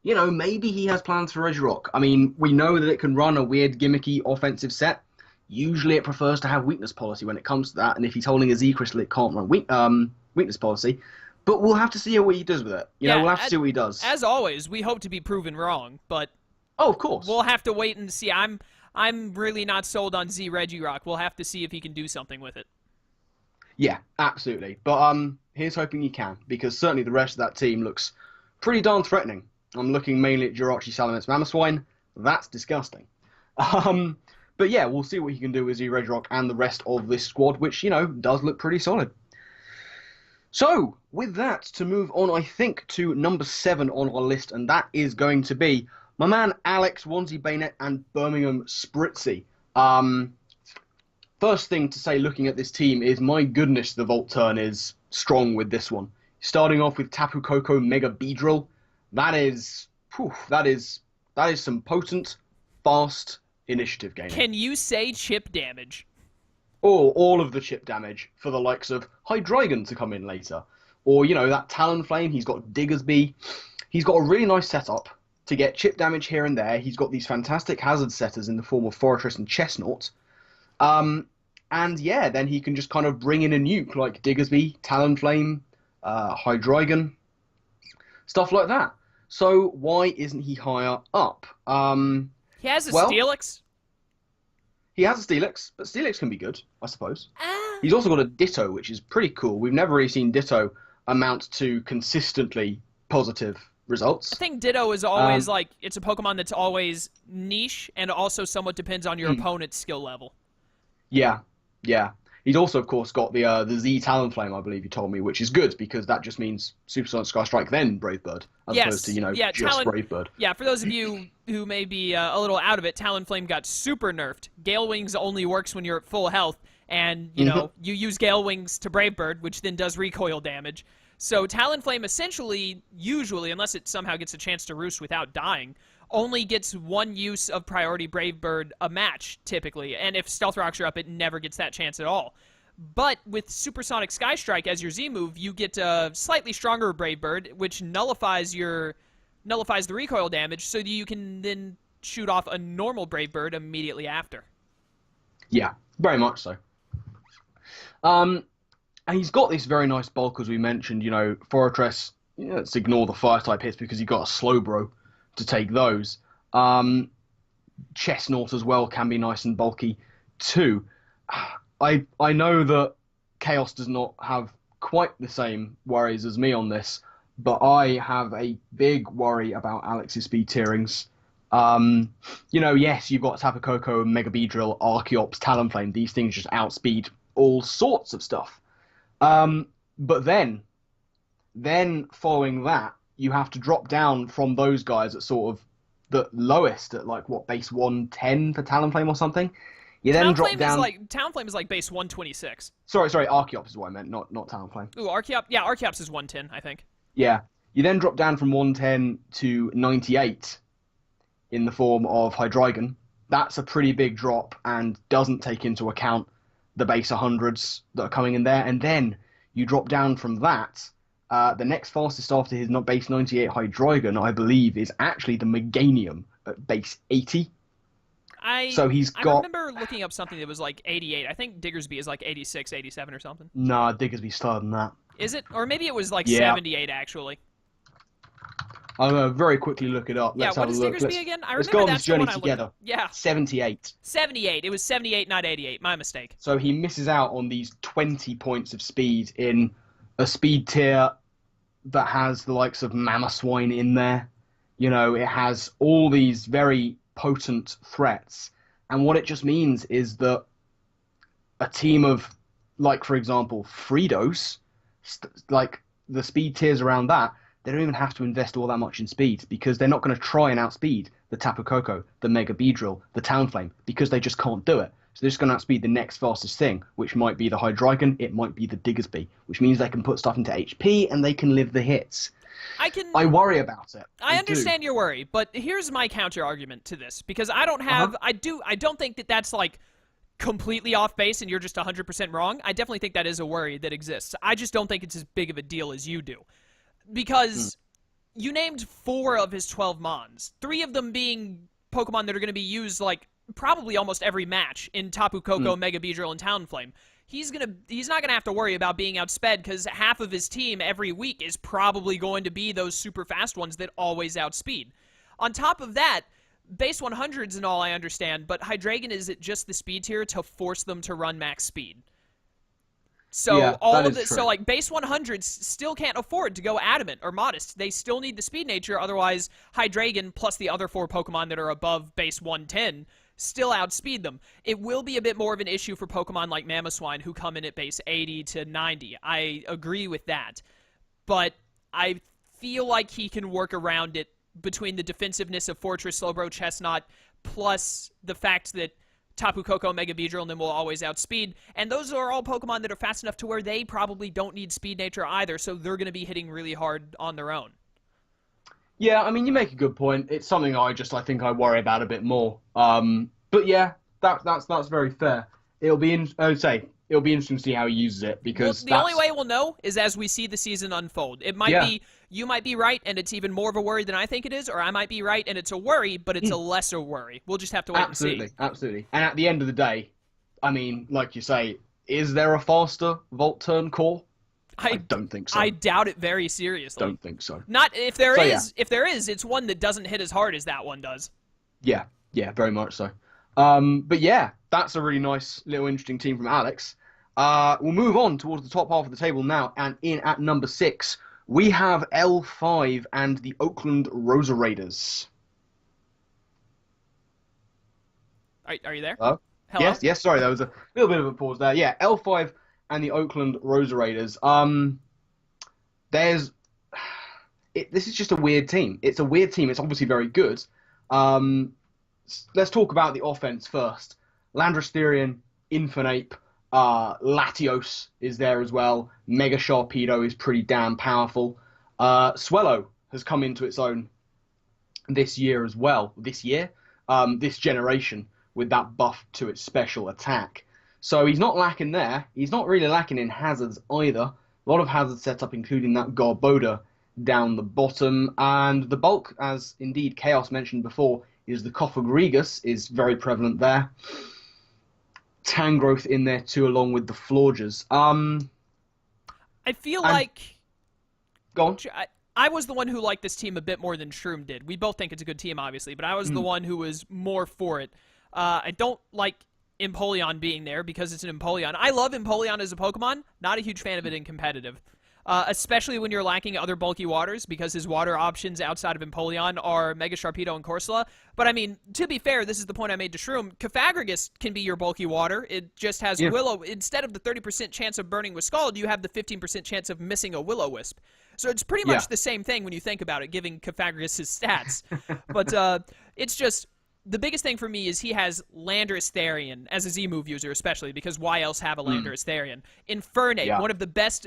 maybe he has plans for Regirock. I mean, we know that it can run a weird, gimmicky offensive set. Usually it prefers to have weakness policy when it comes to that, and if he's holding a Z-Crystal, it can't run weakness policy. But we'll have to see what he does with it. We'll have to see what he does. As always, we hope to be proven wrong, but... Oh, of course. We'll have to wait and see. I'm really not sold on Z Regirock. We'll have to see if he can do something with it. Yeah, absolutely. But here's hoping he can, because certainly the rest of that team looks pretty darn threatening. I'm looking mainly at Jirachi, Salamence, Mamoswine. That's disgusting. But yeah, we'll see what he can do with Z Regirock and the rest of this squad, which, does look pretty solid. So, with that, to move on, I think, to number 7 on our list, and that is going to be my man Alex, Wanzi Bayonet, and Birmingham Spritzy. First thing to say looking at this team is, my goodness, the Volt turn is strong with this one. Starting off with Tapu Koko Mega Beedrill. That is some potent, fast initiative gaining. Can you say chip damage? Or all of the chip damage for the likes of Hydreigon to come in later. Or, that Talonflame, he's got Diggersby. He's got a really nice setup to get chip damage here and there. He's got these fantastic hazard setters in the form of Forretress and Chestnut. Then he can just kind of bring in a nuke like Diggersby, Talonflame, Hydreigon, stuff like that. So why isn't he higher up? He has a Steelix. He has a Steelix, but Steelix can be good, I suppose. He's also got a Ditto, which is pretty cool. We've never really seen Ditto amount to consistently positive results. I think Ditto is always it's a Pokemon that's always niche and also somewhat depends on your opponent's skill level. Yeah. He's also, of course, got the Z Talonflame, I believe you told me, which is good because that just means Supersonic Sky Strike, then Brave Bird, as opposed to, just Brave Bird. Yeah, for those of you who may be a little out of it, Talonflame got super nerfed. Gale Wings only works when you're at full health, and, you use Gale Wings to Brave Bird, which then does recoil damage. So Talonflame essentially, usually, unless it somehow gets a chance to roost without dying, only gets one use of priority Brave Bird a match, typically. And if Stealth Rocks are up, it never gets that chance at all. But with Supersonic Sky Strike as your Z move, you get a slightly stronger Brave Bird, which nullifies the recoil damage, so that you can then shoot off a normal Brave Bird immediately after. Yeah, very much so. And he's got this very nice bulk, as we mentioned. Fortress, let's ignore the fire-type hits because you've got a Slowbro to take those. Chestnut as well can be nice and bulky too. I know that Chaos does not have quite the same worries as me on this, but I have a big worry about Alex's speed tierings. Yes, you've got Tapu Koko, Mega Beedrill, Archeops, Talonflame. These things just outspeed all sorts of stuff. But then following that, you have to drop down from those guys at sort of the lowest at base 110 for Talonflame or something. You then drop down. Talonflame is like base 126. Sorry, Archeops is what I meant, not Talonflame. Ooh, Archeops. Yeah, Archeops is 110, I think. Yeah, you then drop down from 110 to 98 in the form of Hydreigon. That's a pretty big drop and doesn't take into account the base 100s that are coming in there. And then you drop down from that. The next fastest after his base 98 Hydreigon, I believe, is actually the Meganium at base 80. I remember looking up something that was like 88. I think Diggersby is like 86, 87 or something. Nah, Diggersby's slower than that. Is it? Or maybe it was like 78, actually. I'm going to very quickly look it up. Let's have a look. Diggersby again? Let's go on this journey together. Yeah. 78. 78. It was 78, not 88. My mistake. So he misses out on these 20 points of speed in a speed tier that has the likes of Mamoswine in there. It has all these very potent threats. And what it just means is that a team of, for example, Fritos, the speed tiers around that, they don't even have to invest all that much in speed because they're not going to try and outspeed the Tapu Koko, the Mega Beedrill, the Talonflame, because they just can't do it. So they're just going to outspeed the next fastest thing, which might be the Hydreigon, it might be the Diggersby, which means they can put stuff into HP and they can live the hits. I worry about it. I understand your worry, but here's my counter argument to this, because I don't have, I don't think that that's completely off base and you're just 100% wrong. I definitely think that is a worry that exists. I just don't think it's as big of a deal as you do. Because you named 4 of his 12 Mons, 3 of them being Pokemon that are going to be used probably almost every match in Tapu Koko, Mega Beedrill, and Talonflame. He's not gonna have to worry about being outsped because half of his team every week is probably going to be those super fast ones that always outspeed. On top of that, base 100s and all I understand, but Hydreigon is just the speed tier to force them to run max speed. So yeah, base 100s still can't afford to go Adamant or Modest. They still need the speed nature, otherwise Hydreigon plus the other 4 Pokemon that are above base 110 still outspeed them. It will be a bit more of an issue for Pokemon like Mamoswine who come in at base 80 to 90. I agree with that. But I feel like he can work around it between the defensiveness of Fortress, Slowbro, Chestnut, plus the fact that Tapu Koko, Mega Beedrill, and then will always outspeed. And those are all Pokemon that are fast enough to where they probably don't need speed nature either, so they're going to be hitting really hard on their own. Yeah, I mean, you make a good point. It's something I think I worry about a bit more. But yeah, that's very fair. It'll be interesting to see how he uses it because the only way we'll know is as we see the season unfold. It might be you might be right and it's even more of a worry than I think it is, or I might be right and it's a worry, but it's a lesser worry. We'll just have to wait and see. Absolutely. And at the end of the day, I mean, like you say, is there a faster Volt Turn core? I don't think so. I doubt it very seriously. Don't think so. Not if there is. Yeah. If there is, it's one that doesn't hit as hard as that one does. Yeah, very much so. But yeah, that's a really nice little interesting team from Alex. We'll move on towards the top half of the table now, and in at number 6, we have L5 and the Oakland Rosa Raiders. Are you there? Hello? Yes, sorry, there was a little bit of a pause there. Yeah, L5 and the Oakland Rosa Raiders. This is just a weird team. It's a weird team. It's obviously very good. Let's talk about the offense first. Landorus Therian, Infernape, Latios is there as well. Mega Sharpedo is pretty damn powerful. Swellow has come into its own. this year as well. This generation with that buff to its special attack. So he's not lacking there. He's not really lacking in hazards either. A lot of hazard setup, including that Garboda down the bottom. And the bulk, as indeed Chaos mentioned before, is the Cofagrigus is very prevalent there. Tangrowth in there too, along with the Florges. I feel like... Go on. I was the one who liked this team a bit more than Shroom did. We both think it's a good team, obviously, but I was the one who was more for it. I don't like Empoleon being there because it's an Empoleon. I love Empoleon as a Pokemon. Not a huge fan of it in competitive. Especially when you're lacking other bulky waters, because his water options outside of Empoleon are Mega Sharpedo and Corsola. But I mean, to be fair, this is the point I made to Shroom. Cofagrigus can be your bulky water. It just has Willow. Instead of the 30% chance of burning with Scald, you have the 15% chance of missing a Will-O-Wisp. So it's pretty much the same thing when you think about it, giving Cofagrigus his stats. But it's just... The biggest thing for me is he has Landorus Therian as a Z-move user, especially, because why else have a Landorus Therian? Infernape, one of the best...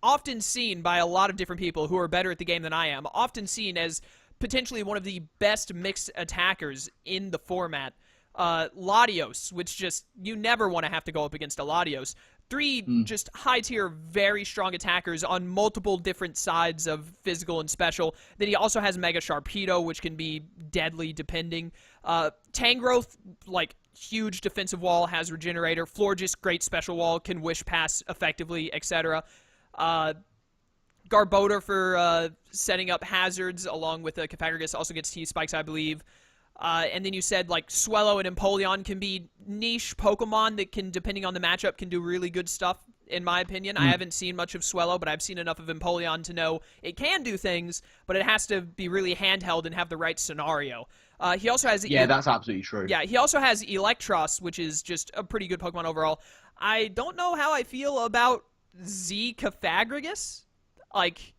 often seen by a lot of different people who are better at the game than I am, often seen as potentially one of the best mixed attackers in the format. Latios, which just, you never want to have to go up against a Latios. Three just high-tier, very strong attackers on multiple different sides of physical and special. Then he also has Mega Sharpedo, which can be deadly depending. Tangrowth, like, huge defensive wall, has Regenerator. Florges, great special wall, can Wish Pass effectively, etc. Garboda for setting up hazards, along with Cofagrigus, also gets T-Spikes, I believe. And then you said, like, Swellow and Empoleon can be niche Pokemon that can, depending on the matchup, can do really good stuff, in my opinion. I haven't seen much of Swellow, but I've seen enough of Empoleon to know it can do things, but it has to be really handheld and have the right scenario. He also has... Yeah, that's absolutely true. Yeah, he also has Electros, which is just a pretty good Pokemon overall. I don't know how I feel about Z Cofagrigus. Like,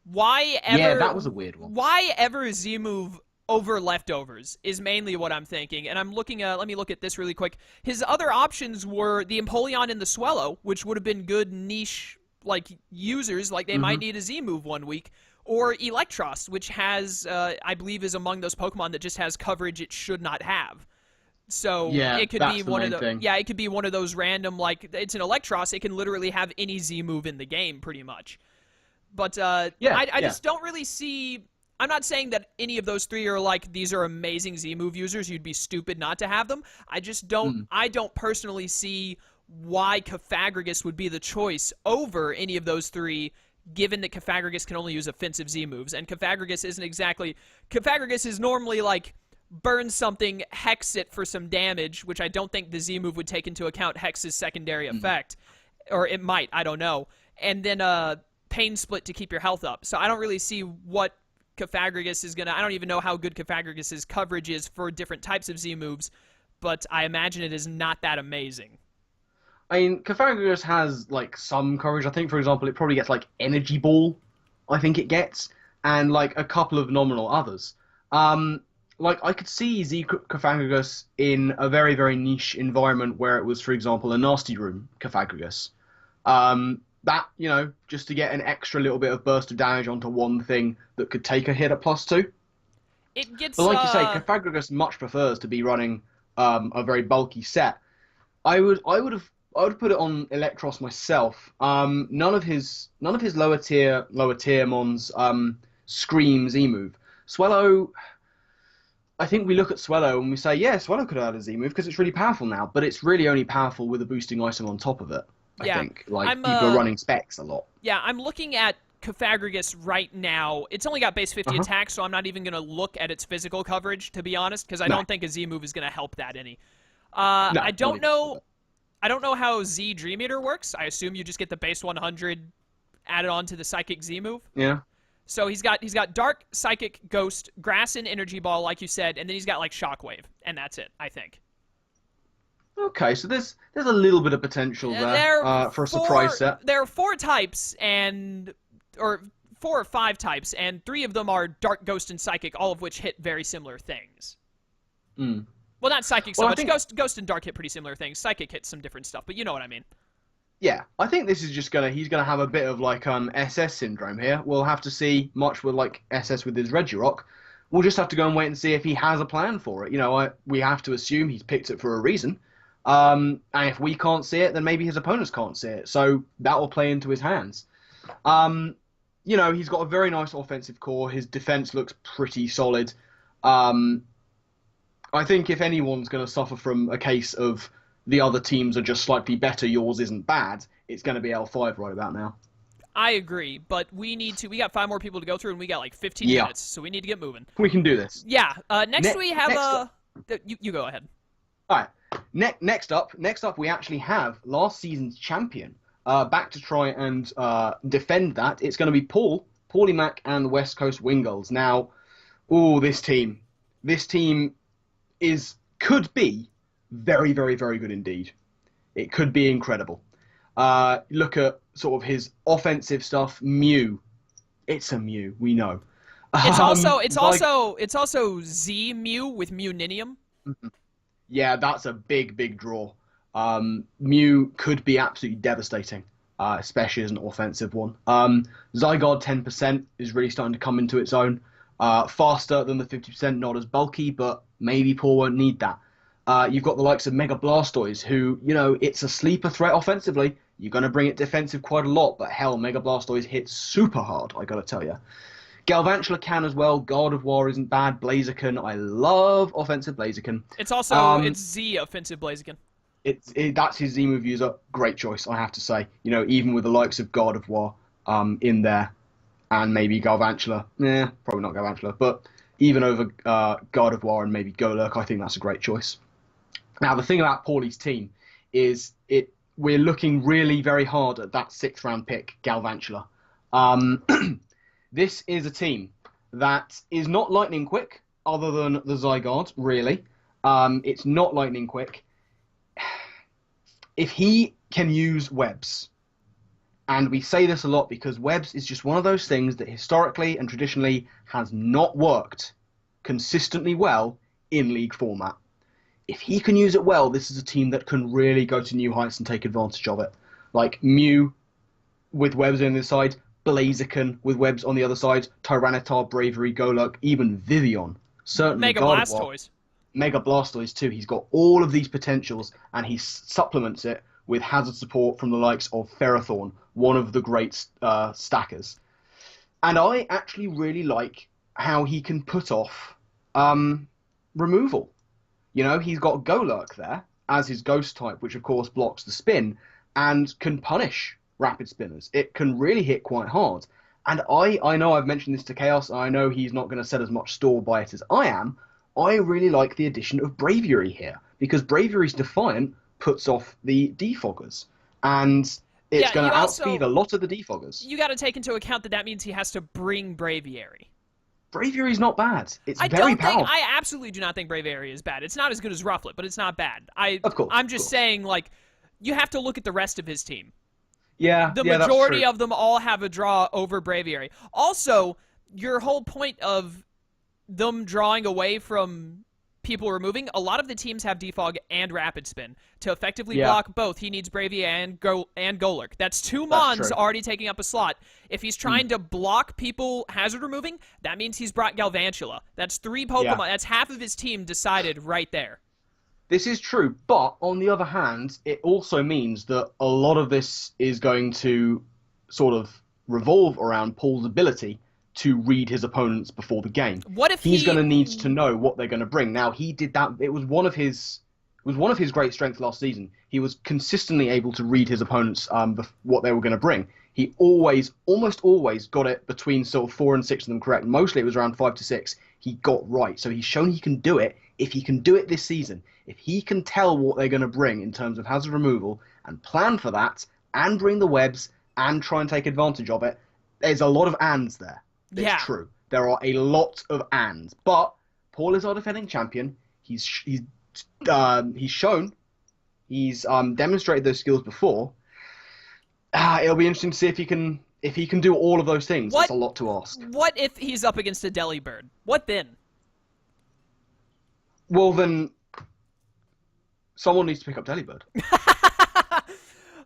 why ever... Yeah, that was a weird one. Why ever Z-move over Leftovers is mainly what I'm thinking. And I'm looking let me look at this really quick. His other options were the Empoleon and the Swellow, which would have been good niche, like, users, like they might need a Z-move one week. Or Electros, which has, I believe is among those Pokemon that just has coverage it should not have. So it could be one of the it could be one of those random, like, it's an Electros, it can literally have any Z move in the game pretty much. But I just don't really see... I'm not saying that any of those three are like, these are amazing Z-move users, you'd be stupid not to have them. I just don't, I don't personally see why Cofagrigus would be the choice over any of those three, given that Cofagrigus can only use offensive Z-moves. And Cofagrigus isn't exactly, Cofagrigus is normally like, burn something, hex it for some damage, which I don't think the Z-move would take into account Hex's secondary effect. Or it might, I don't know. And then Pain Split to keep your health up. So I don't really see what Cofagrigus is gonna... I don't even know how good Cofagrigus' coverage is for different types of Z-moves, but I imagine it is not that amazing. I mean, Cofagrigus has, like, some coverage. I think, for example, it probably gets, like, Energy Ball, I think it gets, and, like, a couple of nominal others. Like, I could see Z Cofagrigus in a very, very niche environment where it was, for example, a Nasty Room Cofagrigus. That, you know, just to get an extra little bit of burst of damage onto one thing that could take a hit at +2. It gets... But like you say, Cofagrigus much prefers to be running a very bulky set. I would put it on Electros myself. None of his lower tier mons scream Z-move. Swellow... I think we look at Swellow and we say, yeah, Swellow could have had a Z-move because it's really powerful now, but it's really only powerful with a boosting item on top of it. I think. Like, people are running specs a lot. Yeah, I'm looking at Cofagrigus right now. It's only got base 50 attack, so I'm not even going to look at its physical coverage, to be honest, because I don't think a Z-move is going to help that any. I don't know how Z Dream Eater works. I assume you just get the base 100 added on to the Psychic Z-move. Yeah. So he's got Dark, Psychic, Ghost, Grass, and Energy Ball, like you said, and then he's got, like, Shockwave, and that's it, I think. Okay, so there's a little bit of potential there for a surprise set. There are 4 types, or 4 or 5 types, and 3 of them are Dark, Ghost, and Psychic, all of which hit very similar things. Well, not Psychic so much. Ghost and Dark hit pretty similar things. Psychic hits some different stuff, but you know what I mean. Yeah, I think this is just he's gonna have a bit of, like, SS syndrome here. We'll have to see much with, like, SS with his Regirock, we'll just have to go and wait and see if he has a plan for it. We have to assume he's picked it for a reason. And if we can't see it, then maybe his opponents can't see it. So that will play into his hands. He's got a very nice offensive core. His defense looks pretty solid. I think if anyone's going to suffer from a case of the other teams are just slightly better, yours isn't bad, it's going to be L5 right about now. I agree, but we got 5 more people to go through, and we got like 15 minutes, so we need to get moving. We can do this. Yeah. Next we have you go ahead. All right. Next up, we actually have last season's champion back to try and defend that. It's going to be Paulie Mac, and the West Coast Wingulls. Now, this team could be very, very, very good indeed. It could be incredible. Look at sort of his offensive stuff. Mew, it's a Mew. We know. It's also Z Mew with Muninium. Yeah, that's a big, big draw. Mew could be absolutely devastating, especially as an offensive one. Zygarde 10% is really starting to come into its own. Faster than the 50%, not as bulky, but maybe Paul won't need that. You've got the likes of Mega Blastoise, who, it's a sleeper threat offensively. You're going to bring it defensive quite a lot, but hell, Mega Blastoise hits super hard, I got to tell you. Galvantula can as well. God of War isn't bad. Blaziken, I love offensive Blaziken. It's also it's Z offensive Blaziken. That's his Z move user. Great choice, I have to say. Even with the likes of God of War in there, and maybe Galvantula. Probably not Galvantula, but even over God of War and maybe Golurk, I think that's a great choice. Now, the thing about Paulie's team is we're looking really very hard at that 6th round pick, Galvantula. This is a team that is not lightning quick, other than the Zygarde, really. It's not lightning quick. If he can use webs, and we say this a lot because webs is just one of those things that historically and traditionally has not worked consistently well in League format. If he can use it well, this is a team that can really go to new heights and take advantage of it. Like Mew with webs on the side, Blaziken with webs on the other side, Tyranitar, Bravery, Golurk, even Vivian. Certainly Mega Blastoise. Mega Blastoise too. He's got all of these potentials, and he supplements it with hazard support from the likes of Ferrothorn, one of the great stackers. And I actually really like how he can put off removal. He's got Golurk there as his ghost type, which of course blocks the spin and can punish rapid spinners. It can really hit quite hard. And I know I've mentioned this to Chaos, and I know he's not going to set as much store by it as I am. I really like the addition of Braviary here, because Braviary's Defiant puts off the defoggers, and it's going to outspeed a lot of the defoggers. You got to take into account that means he has to bring Braviary. Braviary's not bad. It's very powerful. I absolutely do not think Braviary is bad. It's not as good as Rufflet, but it's not bad. Of course. I'm just saying, you have to look at the rest of his team. Yeah, the majority of them all have a draw over Braviary. Also, your whole point of them drawing away from people removing, a lot of the teams have defog and rapid spin. To effectively block both, he needs Braviary and Golurk. That's 2 Mons already taking up a slot. If he's trying to block people hazard removing, that means he's brought Galvantula. That's 3 Pokemon. Yeah. That's half of his team decided right there. This is true, but on the other hand, it also means that a lot of this is going to sort of revolve around Paul's ability to read his opponents before the game. What if he's going to need to know what they're going to bring? Now, he did that. It was one of his great strengths last season. He was consistently able to read his opponents what they were going to bring. He almost always got it between sort of 4 and 6 of them correct. Mostly it was around 5 to 6. He got right. So he's shown he can do it. If he can do it this season, if he can tell what they're going to bring in terms of hazard removal and plan for that and bring the webs and try and take advantage of it, there's a lot of ands there. It's true. There are a lot of ands. But Paul is our defending champion. He's shown, he's demonstrated those skills before. It'll be interesting to see if he can do all of those things. That's a lot to ask. What if he's up against a Delibird? What then? Well, then someone needs to pick up Delibird.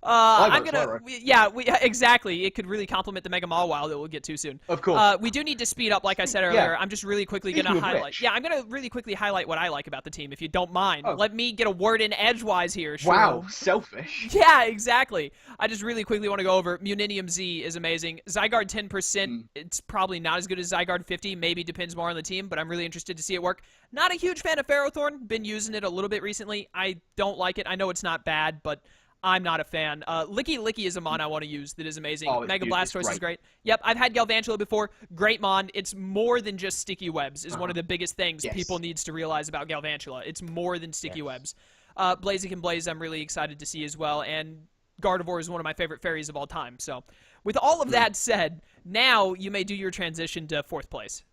I'm vote gonna, Slowro. exactly. It could really complement the Mega Mawile that we'll get to soon. Of course. We do need to speed up, like I said earlier. Yeah. I'm just really quickly Speaking gonna of highlight. which- Yeah, I'm gonna really quickly highlight what I like about the team, if you don't mind. Oh. Let me get a word in edgewise here. Wow, Shroom. selfish. Yeah, exactly. I just really quickly want to go over Muninium Z is amazing. Zygarde 10%, it's probably not as good as Zygarde 50, maybe depends more on the team, but I'm really interested to see it work. Not a huge fan of Ferrothorn, been using it a little bit recently. I don't like it. I know it's not bad, but I'm not a fan. Licky Licky is a mon I want to use that is amazing. Oh, Mega dude, Blastoise it's is great. Yep, I've had Galvantula before. Great mon. It's more than just sticky webs is one of the biggest things Yes. people needs to realize about Galvantula. It's more than sticky Yes. webs. Blaziken Blaze I'm really excited to see as well, and Gardevoir is one of my favorite fairies of all time. So with all of that said, now you may do your transition to 4th place.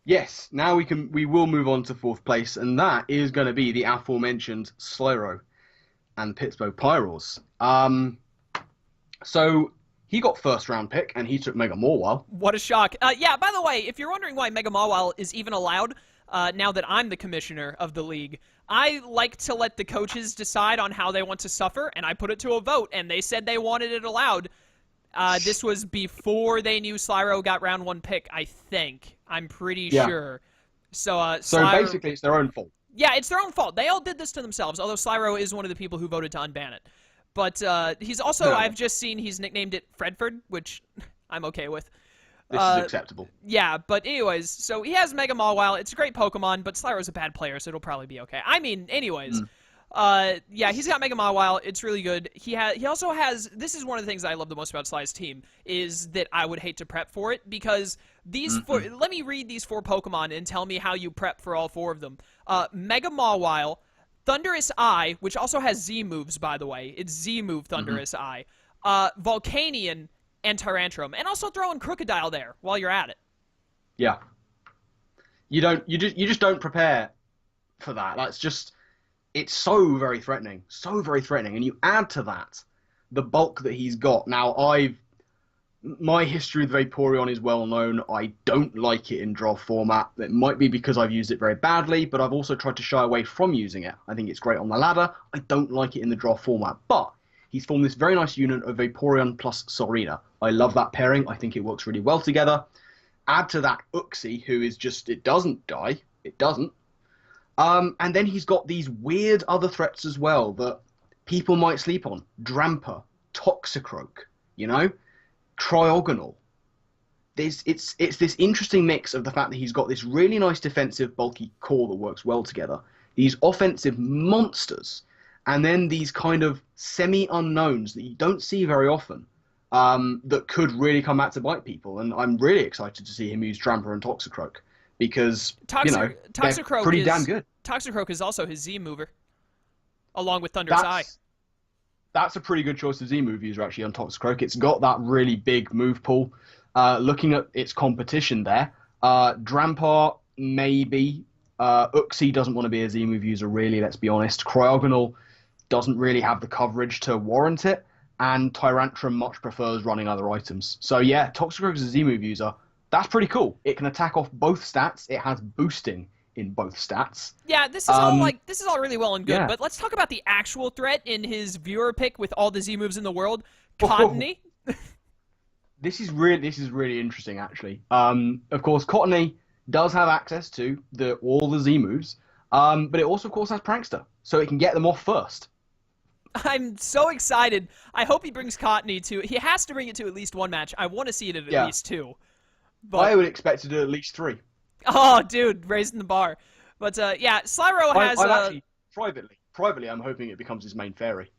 Yes, now we will move on to 4th place, and that is going to be the aforementioned Slowro and Pittsburgh Pyros. So he got 1st round pick, and he took Mega Mawile. What a shock. Yeah, by the way, if you're wondering why Mega Mawile is even allowed, now that I'm the commissioner of the league, I like to let the coaches decide on how they want to suffer, and I put it to a vote, and they said they wanted it allowed. This was before they knew Slyro got round 1 pick, I think. I'm pretty sure. So Basically, it's their own fault. Yeah, it's their own fault. They all did this to themselves, although Slyro is one of the people who voted to unban it. But he's also, I've just seen he's nicknamed it Fredford, which I'm okay with. This is acceptable. Yeah, but anyways, so he has Mega Mawile. It's a great Pokemon, but Slyro's a bad player, so it'll probably be okay. I mean, anyways. Yeah, he's got Mega Mawile. It's really good. He also has, this is one of the things that I love the most about Sly's team, is that I would hate to prep for it, because these four, let me read these 4 Pokemon and tell me how you prep for all 4 of them. Mega Mawile, Thunderous Eye, which also has Z moves, by the way. It's Z move Thunderous Eye. Volcanion, and Tyrantrum. And also throw in Crocodile there while you're at it. Yeah. You just don't prepare for that. That's just, it's so very threatening. So very threatening. And you add to that the bulk that he's got. Now, my history with Vaporeon is well known. I don't like it in draw format. It might be because I've used it very badly, but I've also tried to shy away from using it. I think it's great on the ladder. I don't like it in the draw format. But he's formed this very nice unit of Vaporeon plus Sorina. I love that pairing. I think it works really well together. Add to that Uxie, who is just, it doesn't die. It doesn't. And then he's got these weird other threats as well that people might sleep on. Drampa, Toxicroak, Cryogonal. It's this interesting mix of the fact that he's got this really nice defensive, bulky core that works well together. These offensive monsters. And then these kind of semi-unknowns that you don't see very often that could really come back to bite people. And I'm really excited to see him use Drampa and Toxicroak because, they're pretty damn good. Toxicroak is also his Z mover, along with Thunder's Eye. That's a pretty good choice of Z move user, actually, on Toxicroak. It's got that really big move pool. Looking at its competition there, Drampa, maybe. Uxie doesn't want to be a Z move user, really, let's be honest. Cryogonal doesn't really have the coverage to warrant it, and Tyrantrum much prefers running other items. So yeah, Toxicroak is a Z-move user. That's pretty cool. It can attack off both stats. It has boosting in both stats. Yeah, this is all really well and good, but let's talk about the actual threat in his viewer pick with all the Z-moves in the world. Cottony. This is really interesting, actually. Of course, Cottony does have access to all the Z-moves, but it also, of course, has Prankster, so it can get them off first. I'm so excited. I hope he brings Cottony to... He has to bring it to at least 1 match. I want to see it at least 2. But... I would expect to do at least 3. Oh, dude, raising the bar. But, yeah, Slyro has... actually, privately, I'm hoping it becomes his main fairy.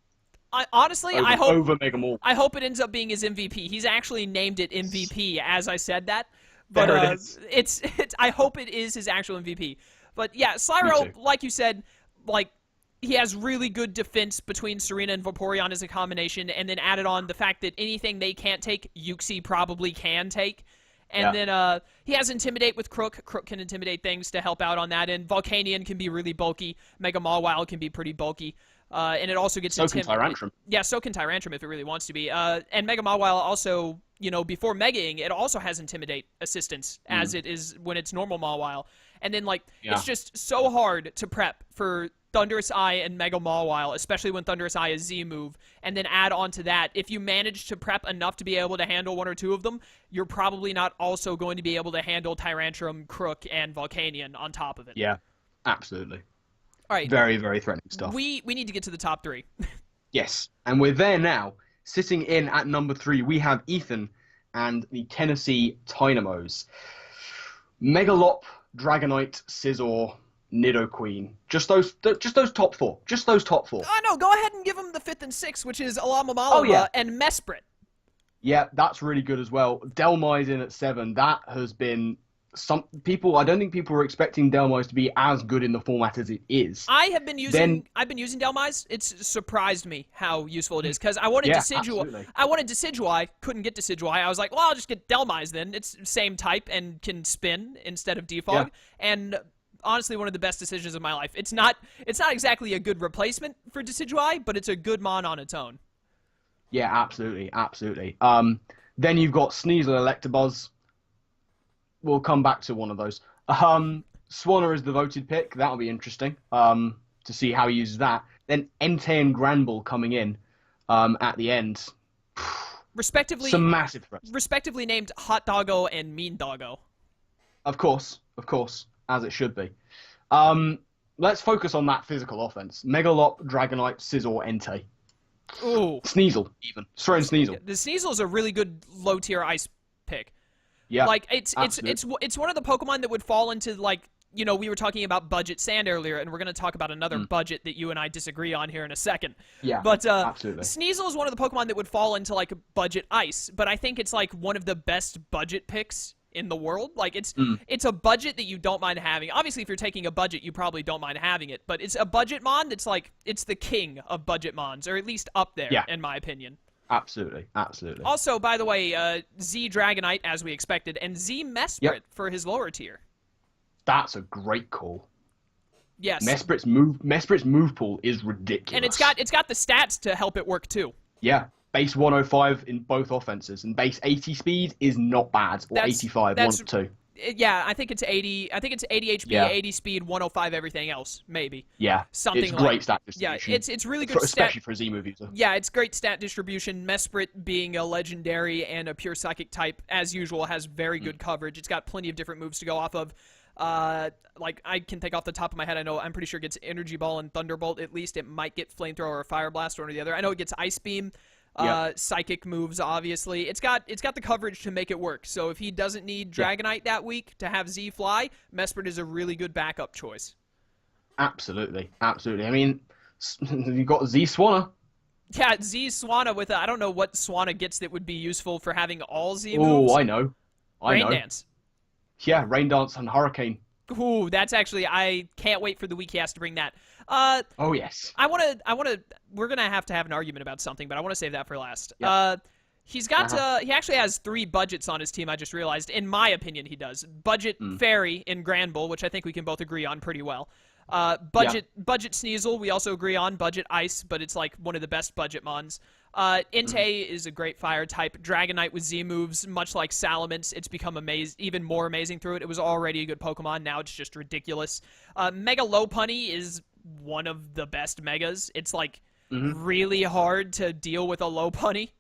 Honestly, I hope it ends up being his MVP. He's actually named it MVP as I said that. But there it is. I hope it is his actual MVP. But, yeah, Slyro, like you said, he has really good defense between Serena and Vaporeon as a combination, and then added on the fact that anything they can't take, Uxie probably can take. And then he has Intimidate with Crook. Crook can intimidate things to help out on that end. Volcanion can be really bulky. Mega Mawile can be pretty bulky. And it also gets... So can Tyrantrum. Yeah, so can Tyrantrum if it really wants to be. And Mega Mawile also, before Megaing, it also has Intimidate assistance, as it is when it's normal Mawile. And then, like, Yeah. it's just so hard to prep for Thunderous Eye and Mega Mawile, especially when Thunderous Eye is Z move, and then add on to that, if you manage to prep enough to be able to handle one or two of them, you're probably not also going to be able to handle Tyrantrum, Crook, and Volcanion on top of it. Yeah, absolutely. All right. Very, very threatening stuff. We need to get to the top 3. Yes, and we're there now. Sitting in at number 3, we have Ethan and the Tennessee Dynamos. Megalop, Dragonite, Scizor, Nidoqueen. Just those top 4. Just those top 4. Oh, no, go ahead and give them the 5th and 6th, which is Alamamalama and Mesprit. Yeah, that's really good as well. Delmise in at 7. That has been some people. I don't think people were expecting Delmise to be as good in the format as it is. I've been using Delmise. It's surprised me how useful it is because I wanted absolutely. I wanted Decidueye, couldn't get Decidueye. I was like, well, I'll just get Delmise then. It's same type and can spin instead of Defog. And honestly, one of the best decisions of my life. It's not exactly a good replacement for Decidueye, but it's a good mon on its own. Yeah, absolutely. Then you've got Sneasel, Electabuzz. We'll come back to one of those. Swanna is the voted pick. That'll be interesting to see how he uses that. Then Entei and Granbull coming in at the end. Respectively, some massive threats. Respectively named Hot Doggo and Mean Doggo. Of course, as it should be. Let's focus on that physical offense. Megalop, Dragonite, Scizor, Entei. Ooh. Sneasel, even. Throw in Sneasel. The Sneasel is a really good low-tier ice pick. Yeah, like it's one of the Pokemon that would fall into, like, you know, we were talking about budget sand earlier, and we're going to talk about another budget that you and I disagree on here in a second. Yeah, but absolutely. Sneasel is one of the Pokemon that would fall into, like, budget ice, but I think it's, like, one of the best budget picks in the world. Like, it's a budget that you don't mind having. Obviously, if you're taking a budget, you probably don't mind having it, but it's a budget mon that's, like, it's the king of budget mons, or at least up there, in my opinion. Absolutely. Also, by the way, Z Dragonite, as we expected, and Z Mesprit for his lower tier. That's a great call. Yes. Mesprit's move pool is ridiculous. And it's got the stats to help it work too. Yeah. Base 105 in both offenses, and base 80 speed is not bad. Or 85, one of the two. Yeah, I think it's 80. I think it's 80 HP, 80 speed, 105 everything else, maybe. Yeah, something it's great stat distribution. Yeah, it's really good, especially for a Z move user. Yeah, it's great stat distribution. Mesprit being a legendary and a pure psychic type, as usual, has very good coverage. It's got plenty of different moves to go off of. Like, I can think off the top of my head, I'm pretty sure it gets Energy Ball and Thunderbolt. At least it might get Flamethrower or Fire Blast, one or the other. I know it gets Ice Beam. Psychic moves, obviously. It's got the coverage to make it work. So if he doesn't need Dragonite that week to have Z fly, Mesprit is a really good backup choice. Absolutely. I mean, you've got Z Swanna. Yeah, Z Swanna with I don't know what Swanna gets that would be useful for having all Z moves. Oh, I know. Rain Dance. Yeah, Rain Dance and Hurricane. Ooh, that's actually, I can't wait for the week he has to bring that. Oh yes. We're gonna have to have an argument about something, but I want to save that for last. Yep. He actually has 3 budgets on his team, I just realized. In my opinion, he does. Budget Fairy in Granbull, which I think we can both agree on pretty well. Budget Sneasel, we also agree on. Budget Ice, but it's like one of the best budget mons. Entei is a great fire type. Dragonite with Z moves, much like Salamence, it's become even more amazing through it. It was already a good Pokemon, now it's just ridiculous. Mega Lopunny is one of the best Megas. It's like really hard to deal with a Lopunny.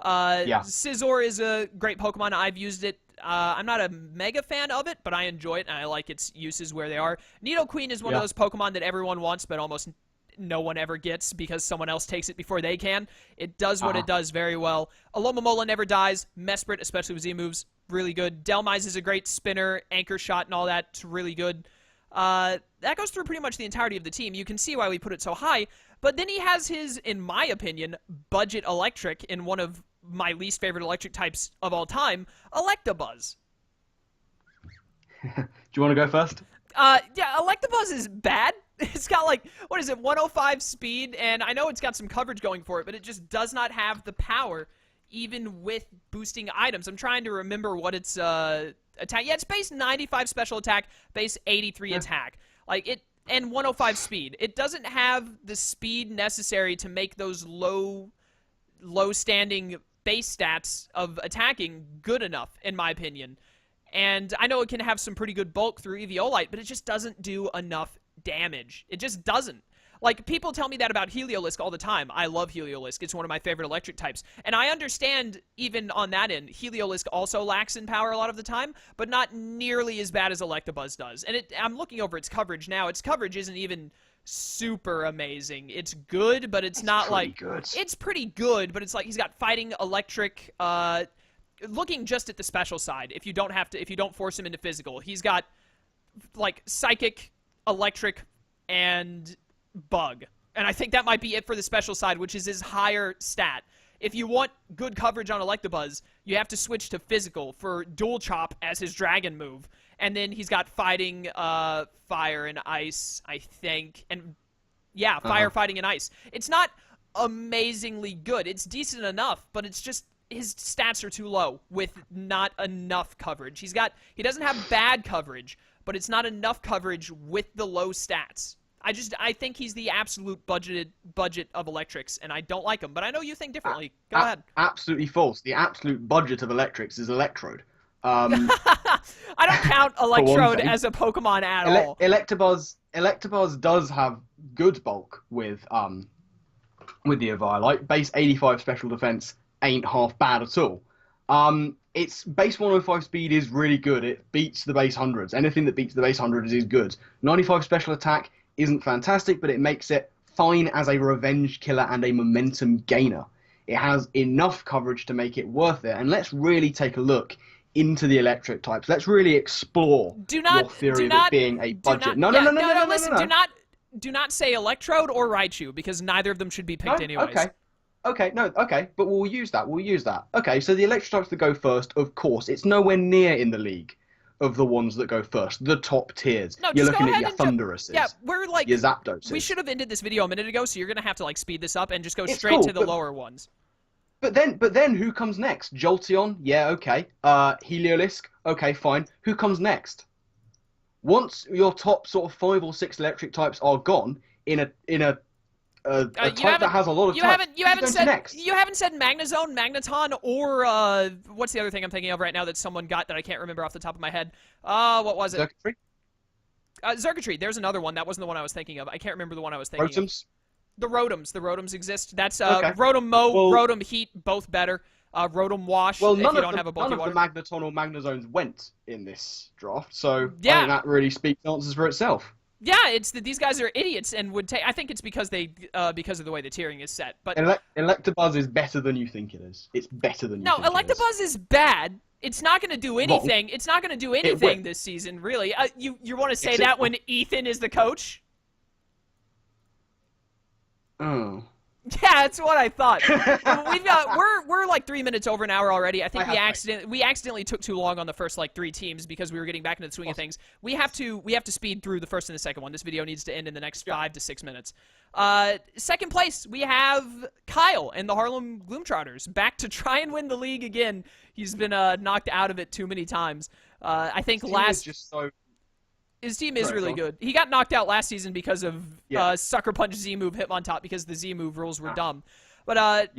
Scizor is a great Pokemon. I've used it. I'm not a mega fan of it, but I enjoy it, and I like its uses where they are. Nidoqueen is one of those Pokemon that everyone wants, but almost no one ever gets because someone else takes it before they can. It does what it does very well. Alomomola never dies. Mesprit, especially with Z moves, really good. Delmise is a great spinner. Anchor Shot and all that, it's really good. That goes through pretty much the entirety of the team. You can see why we put it so high, but then he has his, in my opinion, budget electric in one of my least favorite electric types of all time, Electabuzz. Do you want to go first? Yeah, Electabuzz is bad. It's got, like, 105 speed, and I know it's got some coverage going for it, but it just does not have the power, even with boosting items. I'm trying to remember what its attack. Yeah, it's base 95 special attack, base 83 attack. Like, and 105 speed. It doesn't have the speed necessary to make those low-standing base stats of attacking good enough, in my opinion. And I know it can have some pretty good bulk through Eviolite, but it just doesn't do enough damage. It just doesn't. Like, people tell me that about Heliolisk all the time. I love Heliolisk. It's one of my favorite electric types. And I understand, even on that end, Heliolisk also lacks in power a lot of the time, but not nearly as bad as Electabuzz does. And I'm looking over its coverage now. Its coverage isn't even super amazing. It's good, but it's not like... good. It's pretty good, but it's like he's got fighting, electric, looking just at the special side, if you don't force him into physical, he's got like psychic, electric, and bug. And I think that might be it for the special side, which is his higher stat. If you want good coverage on Electabuzz, you have to switch to physical for Dual Chop as his dragon move. And then he's got fighting, fire, and ice, I think. And yeah, fire, fighting, and ice. It's not amazingly good. It's decent enough, but it's just his stats are too low with not enough coverage. He doesn't have bad coverage, but it's not enough coverage with the low stats. I think he's the absolute budget of electrics, and I don't like him. But I know you think differently. Go ahead. Absolutely false. The absolute budget of electrics is Electrode. I don't count Electrode as a Pokemon at all. Electabuzz does have good bulk with the Eviolite. Base 85 special defense ain't half bad at all. Its base 105 speed is really good. It beats the base 100s. Anything that beats the base 100s is good. 95 special attack isn't fantastic, but it makes it fine as a revenge killer and a momentum gainer. It has enough coverage to make it worth it. And let's really take a look into the electric types. Let's really explore your theory of it being a budget. No. Listen, do not say Electrode or Raichu, because neither of them should be picked anyways. Okay, but we'll use that. Okay, so the electric types that go first, of course, it's nowhere near in the league of the ones that go first, the top tiers. No, you're looking at your Thunderuses. Yeah, we're like... Your Zapdoses. We should have ended this video a minute ago, so you're going to have to like speed this up and just go straight to the lower ones. But then who comes next? Jolteon? Yeah, okay. Heliolisk? Okay, fine. Who comes next? Once your top sort of 5 or 6 electric types are gone in a type that has a lot of types, you haven't said Magnezone, Magneton, or what's the other thing I'm thinking of right now that someone got that I can't remember off the top of my head? What was it? Xurkitree? Xurkitree. There's another one. That wasn't the one I was thinking of. I can't remember the one I was thinking Rotoms? of. The Rotoms exist. That's Okay. Rotom Mow, Rotom Heat, both better. Rotom Wash, well, if you don't have a bulky water. None of the Magneton or Magnezones went in this draft, so yeah. I think that really speaks answers for itself. Yeah, it's that these guys are idiots and would take. I think it's because because of the way the tiering is set. But Electabuzz is better than you think it is. It's better than you think it is. No, Electabuzz is bad. It's not going to do anything. Wrong. It's not going to do anything this season, really. You want to say that when Ethan is the coach? Oh. Yeah, that's what I thought. We're like 3 minutes over an hour already. I think we accidentally took too long on the first like 3 teams because we were getting back into the swing of things. We have to speed through the first and the second one. This video needs to end in the next 5 to 6 minutes. Second place, we have Kyle and the Harlem Gloomtrotters back to try and win the league again. He's been knocked out of it too many times. I think his team is really good. He got knocked out last season because of Sucker Punch Z-move Hitmontop because the Z-move rules were dumb. But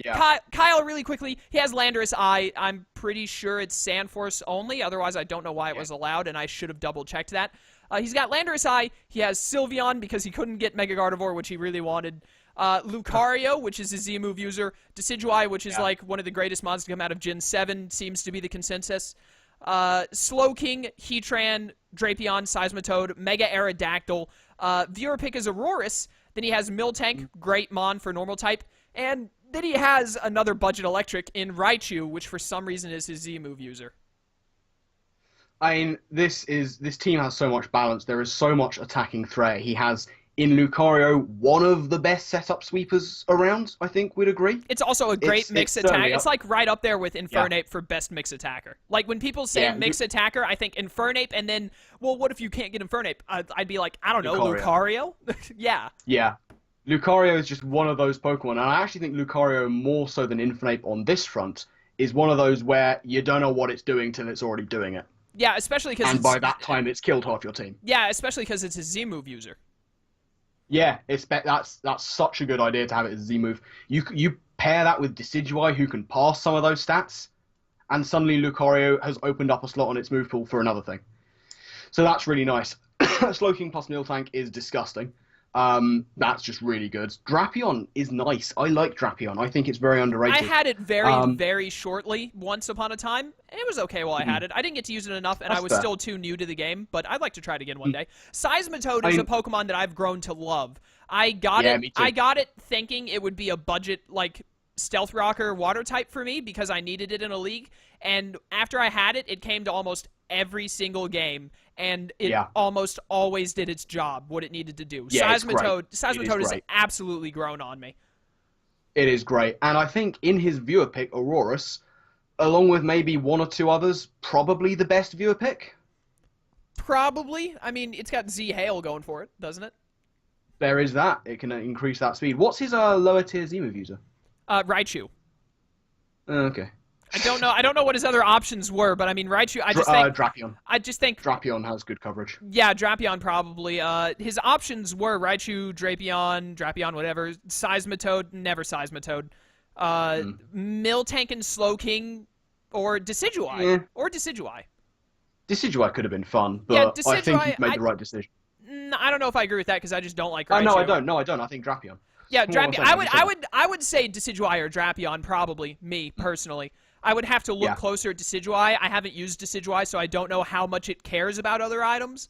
Kyle, really quickly, he has Landorus Eye. I'm pretty sure it's Sandforce only. Otherwise, I don't know why it was allowed, and I should have double-checked that. He's got Landorus Eye. He has Sylveon because he couldn't get Mega Gardevoir, which he really wanted. Lucario, which is a Z-move user. Decidueye, which is like one of the greatest mods to come out of Gen 7, seems to be the consensus. Slowking, Heatran, Drapion, Seismitoad, Mega Aerodactyl. Viewer pick is Aurorus. Then he has Miltank, Great Mon for normal type. And then he has another budget electric in Raichu, which for some reason is his Z-move user. I mean, this team has so much balance. There is so much attacking threat. He has, in Lucario, one of the best setup sweepers around, I think we'd agree. It's also a great mix attack. It's like right up there with Infernape for best mix attacker. Like when people say mix attacker, I think Infernape and then, well, what if you can't get Infernape? I'd be like, I don't know, Lucario? Yeah. Yeah. Lucario is just one of those Pokemon, and I actually think Lucario, more so than Infernape on this front, is one of those where you don't know what it's doing till it's already doing it. Yeah, especially because by that time, it's killed half your team. Yeah, especially because it's a Z-move user. Yeah, that's such a good idea to have it as a Z-move. You pair that with Decidueye, who can pass some of those stats, and suddenly Lucario has opened up a slot on its move pool for another thing. So that's really nice. Slowking plus Miltank is disgusting. That's just really good. Drapion is nice. I like Drapion. I think it's very underrated. I had it very shortly once upon a time. It was okay while I had it. I didn't get to use it enough, and I was still too new to the game, but I'd like to try it again one day. Seismitoad is a Pokemon that I've grown to love. I got it thinking it would be a budget, like, Stealth Rocker water type for me because I needed it in a league, and after I had it, it came to almost every single game, and it almost always did its job, what it needed to do. Yeah, Seismitoad has absolutely grown on me. It is great, and I think in his viewer pick, Aurorus, along with maybe one or two others, probably the best viewer pick. Probably. I mean, it's got Z-Hail going for it, doesn't it? There is that. It can increase that speed. What's his lower tier Z-move user? Raichu. Okay. I don't know what his other options were, but I mean Raichu. Drapion. I just think Drapion has good coverage. Yeah, Drapion probably. His options were Raichu, Drapion, whatever. Seismitoad, never Seismitoad. Miltank and Slowking, or Decidueye, Decidueye could have been fun, but yeah, I think you've made the right decision. I don't know if I agree with that because I just don't like Raichu. No, I don't. I think Drapion. Yeah, Drapion. I would say Decidueye or Drapion probably. Me personally, I would have to look closer at Decidueye. I haven't used Decidueye, so I don't know how much it cares about other items.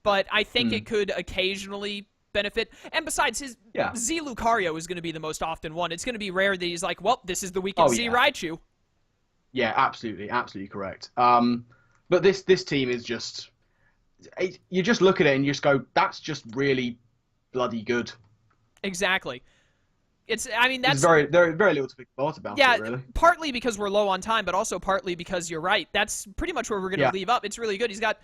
But I think it could occasionally benefit. And besides, his Z Lucario is going to be the most often one. It's going to be rare that he's like, well, this is the weekend Z Raichu. Yeah, absolutely correct. But this team is just, you just look at it and you just go, that's just really bloody good. Exactly. That's very little to think about it, really. Partly because we're low on time, but also partly because you're right. That's pretty much where we're going to leave up. It's really good. He's got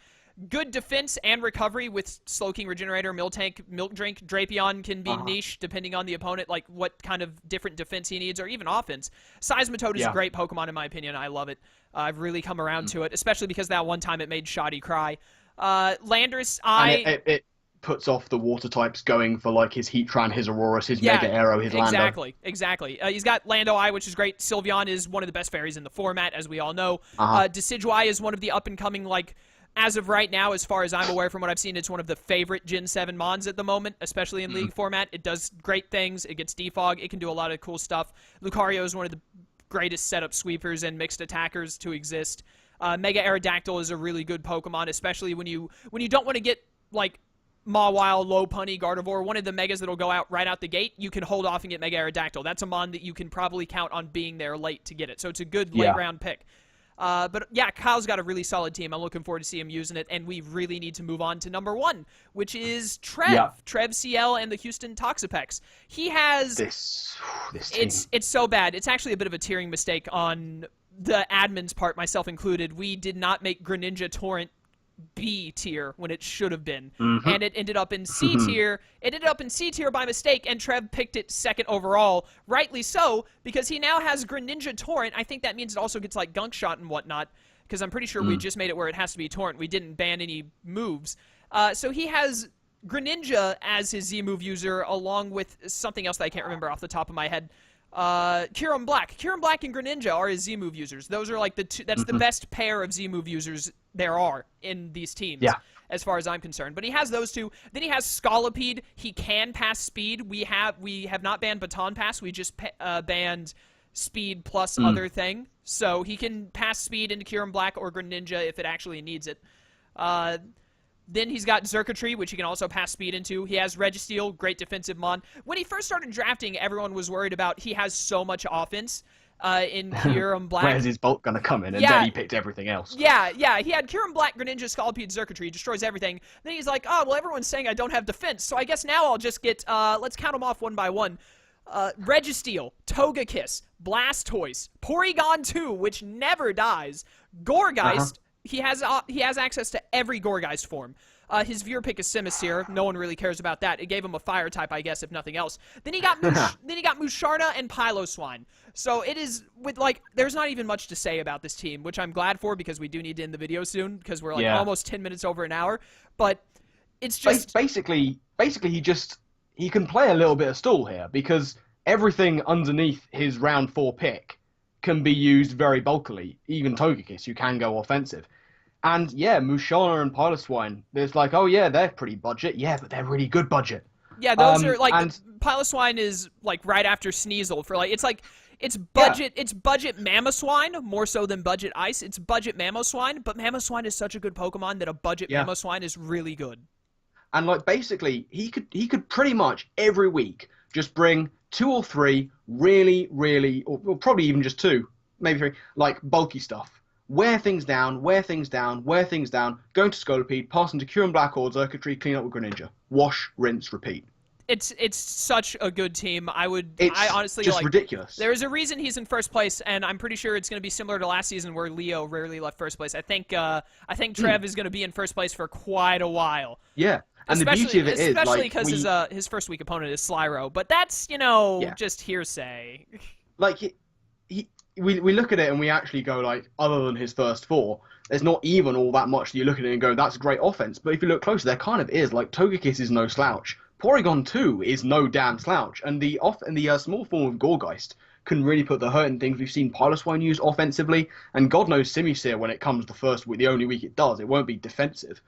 good defense and recovery with Slowking, Regenerator, Miltank, Milk Drink. Drapion can be niche depending on the opponent, like what kind of different defense he needs, or even offense. Seismitoad is a great Pokemon in my opinion. I love it. I've really come around to it, especially because that one time it made Shoddy cry. Landorus, it puts off the water types going for like his Heatran, his Aurorus, his Mega Arrow, his Lando. Exactly. He's got Lando-Eye, which is great. Sylveon is one of the best fairies in the format, as we all know. Decidueye is one of the up-and-coming, like, as of right now, as far as I'm aware from what I've seen, it's one of the favorite Gen 7 Mons at the moment, especially in League format. It does great things. It gets defog. It can do a lot of cool stuff. Lucario is one of the greatest setup sweepers and mixed attackers to exist. Mega Aerodactyl is a really good Pokemon, especially when you don't want to get, like, Mawile, Lopunny, Gardevoir, one of the Megas that'll go out right out the gate, you can hold off and get Mega Aerodactyl. That's a Mon that you can probably count on being there late to get it. So it's a good late-round pick. But yeah, Kyle's got a really solid team. I'm looking forward to see him using it, and we really need to move on to number one, which is Trev. Trev CL and the Houston Toxapex. He has... This team. It's so bad. It's actually a bit of a tiering mistake on the admin's part, myself included. We did not make Greninja Torrent B tier when it should have been, and it ended up in C tier. It ended up in C tier by mistake, and Trev picked it second overall, rightly so, because he now has Greninja Torrent. I think that means it also gets like Gunk Shot and whatnot, because I'm pretty sure we just made it where it has to be Torrent. We didn't ban any moves, so he has Greninja as his Z move user, along with something else that I can't remember off the top of my head. Kyurem Black. Kyurem Black and Greninja are his Z-move users. Those are like the two, that's the best pair of Z-move users there are in these teams, as far as I'm concerned. But he has those two. Then he has Scolipede. He can pass speed. We have not banned Baton Pass. We just banned speed plus other thing. So he can pass speed into Kyurem Black or Greninja if it actually needs it. Then he's got Xurkitree, which he can also pass speed into. He has Registeel, great defensive Mon. When he first started drafting, everyone was worried about he has so much offense in Kyurem Black. Where's his bulk going to come in? And then he picked everything else. Yeah. He had Kyurem Black, Greninja, Scolipede, Xurkitree, destroys everything. Then he's like, oh, well, everyone's saying I don't have defense, so I guess now I'll just get, let's count them off one by one. Registeel, Togekiss, Blastoise, Porygon 2, which never dies, Gourgeist. He has access to every Gourgeist form. His viewer pick is Simisear. No one really cares about that. It gave him a fire type, I guess, if nothing else. Then he got Musharna and Piloswine. So it is with like there's not even much to say about this team, which I'm glad for because we do need to end the video soon because we're like almost 10 minutes over an hour. But it's just basically he can play a little bit of stall here because everything underneath his round 4 pick can be used very bulkily. Even Togekiss, you can go offensive. And yeah, Musharna and Piloswine, there's like, oh yeah, they're pretty budget. Yeah, but they're really good budget. Yeah, those are like and Piloswine is like right after Sneasel for like it's budget Mamoswine more so than budget Ice. It's budget Mamoswine, but Mamoswine is such a good Pokemon that a budget Mamoswine is really good. And like basically, he could pretty much every week just bring 2 or 3 really, really, or probably even just 2, maybe 3, like bulky stuff. Wear things down, wear things down, wear things down, go into Scolipede, pass into Kyurem Black or Xurkitree, clean up with Greninja. Wash, rinse, repeat. It's such a good team. I honestly just like ridiculous. There is a reason he's in first place, and I'm pretty sure it's going to be similar to last season where Leo rarely left first place. I think Trev is going to be in first place for quite a while. Yeah. And the beauty of it is, especially because his first week opponent is Slyro, but that's just hearsay. Like we look at it and we actually go like, other than his first 4, there's not even all that much that you look at it and go, that's great offense. But if you look closer, there kind of is. Like Togekiss is no slouch. Porygon 2 is no damn slouch, and the small form of Gourgeist can really put the hurt in things. We've seen Piloswine used offensively, and God knows Simisear when it comes the first week, the only week it does, it won't be defensive.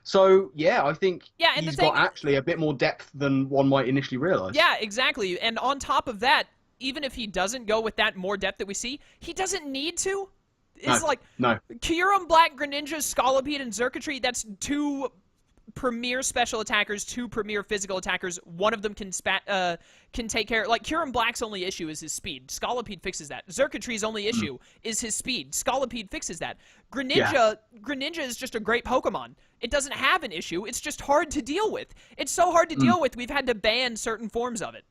So, yeah, I think he's got actually a bit more depth than one might initially realize. Yeah, exactly. And on top of that, even if he doesn't go with that more depth that we see, he doesn't need to. It's no. Kyurem Black, Greninja, Scolipede, and Xurkitree, that's 2 premier special attackers, 2 premier physical attackers. One of them can take care. Like Kyurem Black's only issue is his speed. Scolipede fixes that. Xurkitree's only issue is his speed. Scolipede fixes that. Greninja is just a great Pokemon. It doesn't have an issue. It's just hard to deal with. It's so hard to deal with. We've had to ban certain forms of it.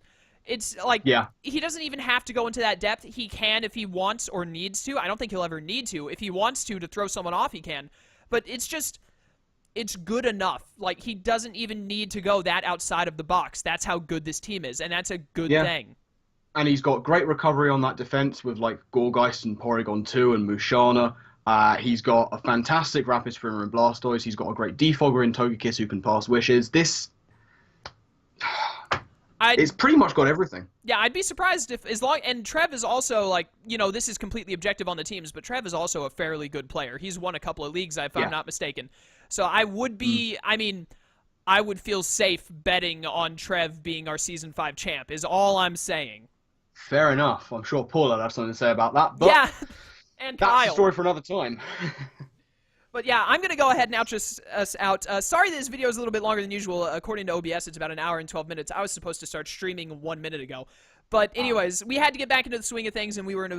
It's like he doesn't even have to go into that depth. He can if he wants or needs to. I don't think he'll ever need to. If he wants to throw someone off, he can. But it's good enough. Like, he doesn't even need to go that outside of the box. That's how good this team is, and that's a good thing. And he's got great recovery on that defense with, like, Gourgeist and Porygon 2 and Musharna. He's got a fantastic Rapid Sprinter and Blastoise. He's got a great Defogger in Togekiss who can pass wishes. It's pretty much got everything. Yeah, I'd be surprised if and Trev is also like, this is completely objective on the teams, but Trev is also a fairly good player. He's won a couple of leagues, if I'm not mistaken. So I would be, I would feel safe betting on Trev being our Season 5 champ, is all I'm saying. Fair enough. I'm sure Paula has something to say about that. But yeah, and that's Kyle. a story for another time. But yeah, I'm going to go ahead and outro us out. Sorry this video is a little bit longer than usual. According to OBS, it's about an hour and 12 minutes. I was supposed to start streaming 1 minute ago. But anyways, we had to get back into the swing of things, and we were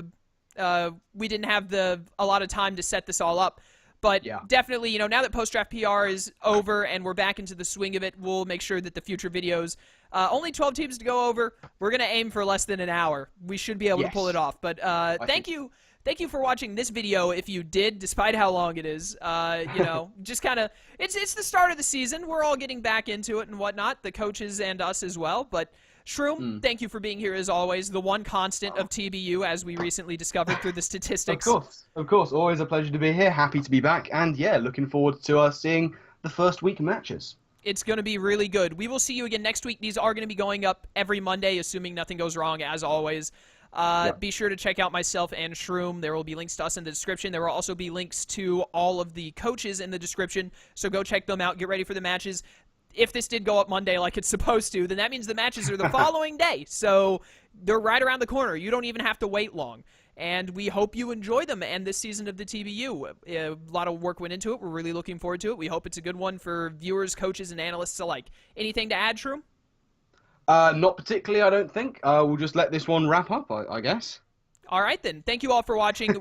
we didn't have a lot of time to set this all up. But definitely, now that post-draft PR is over and we're back into the swing of it, we'll make sure that the future videos, only 12 teams to go over. We're going to aim for less than an hour. We should be able to pull it off. But thank you. Thank you for watching this video if you did, despite how long it is. Just kind of, it's the start of the season. We're all getting back into it and whatnot, the coaches and us as well. But Shroom, thank you for being here as always, the one constant of TBU, as we recently discovered through the statistics. Of course. Always a pleasure to be here. Happy to be back. And yeah, looking forward to seeing the first week matches. It's going to be really good. We will see you again next week. These are going to be going up every Monday, assuming nothing goes wrong, as always. Be sure to check out myself and Shroom. There will be links to us in the description. There will also be links to all of the coaches in the description, so go check them out. Get ready for the matches. If this did go up Monday like it's supposed to, then that means the matches are the following day, so they're right around the corner. You don't even have to wait long, and we hope you enjoy them and this season of the TBU. A lot of work went into it. We're really looking forward to it. We hope it's a good one for viewers, coaches, and analysts alike. Anything to add, Shroom? Not particularly, I don't think. We'll just let this one wrap up, I guess. All right, then. Thank you all for watching.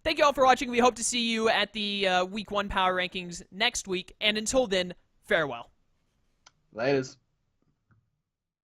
Thank you all for watching. We hope to see you at the Week 1 Power Rankings next week. And until then, farewell. Laters.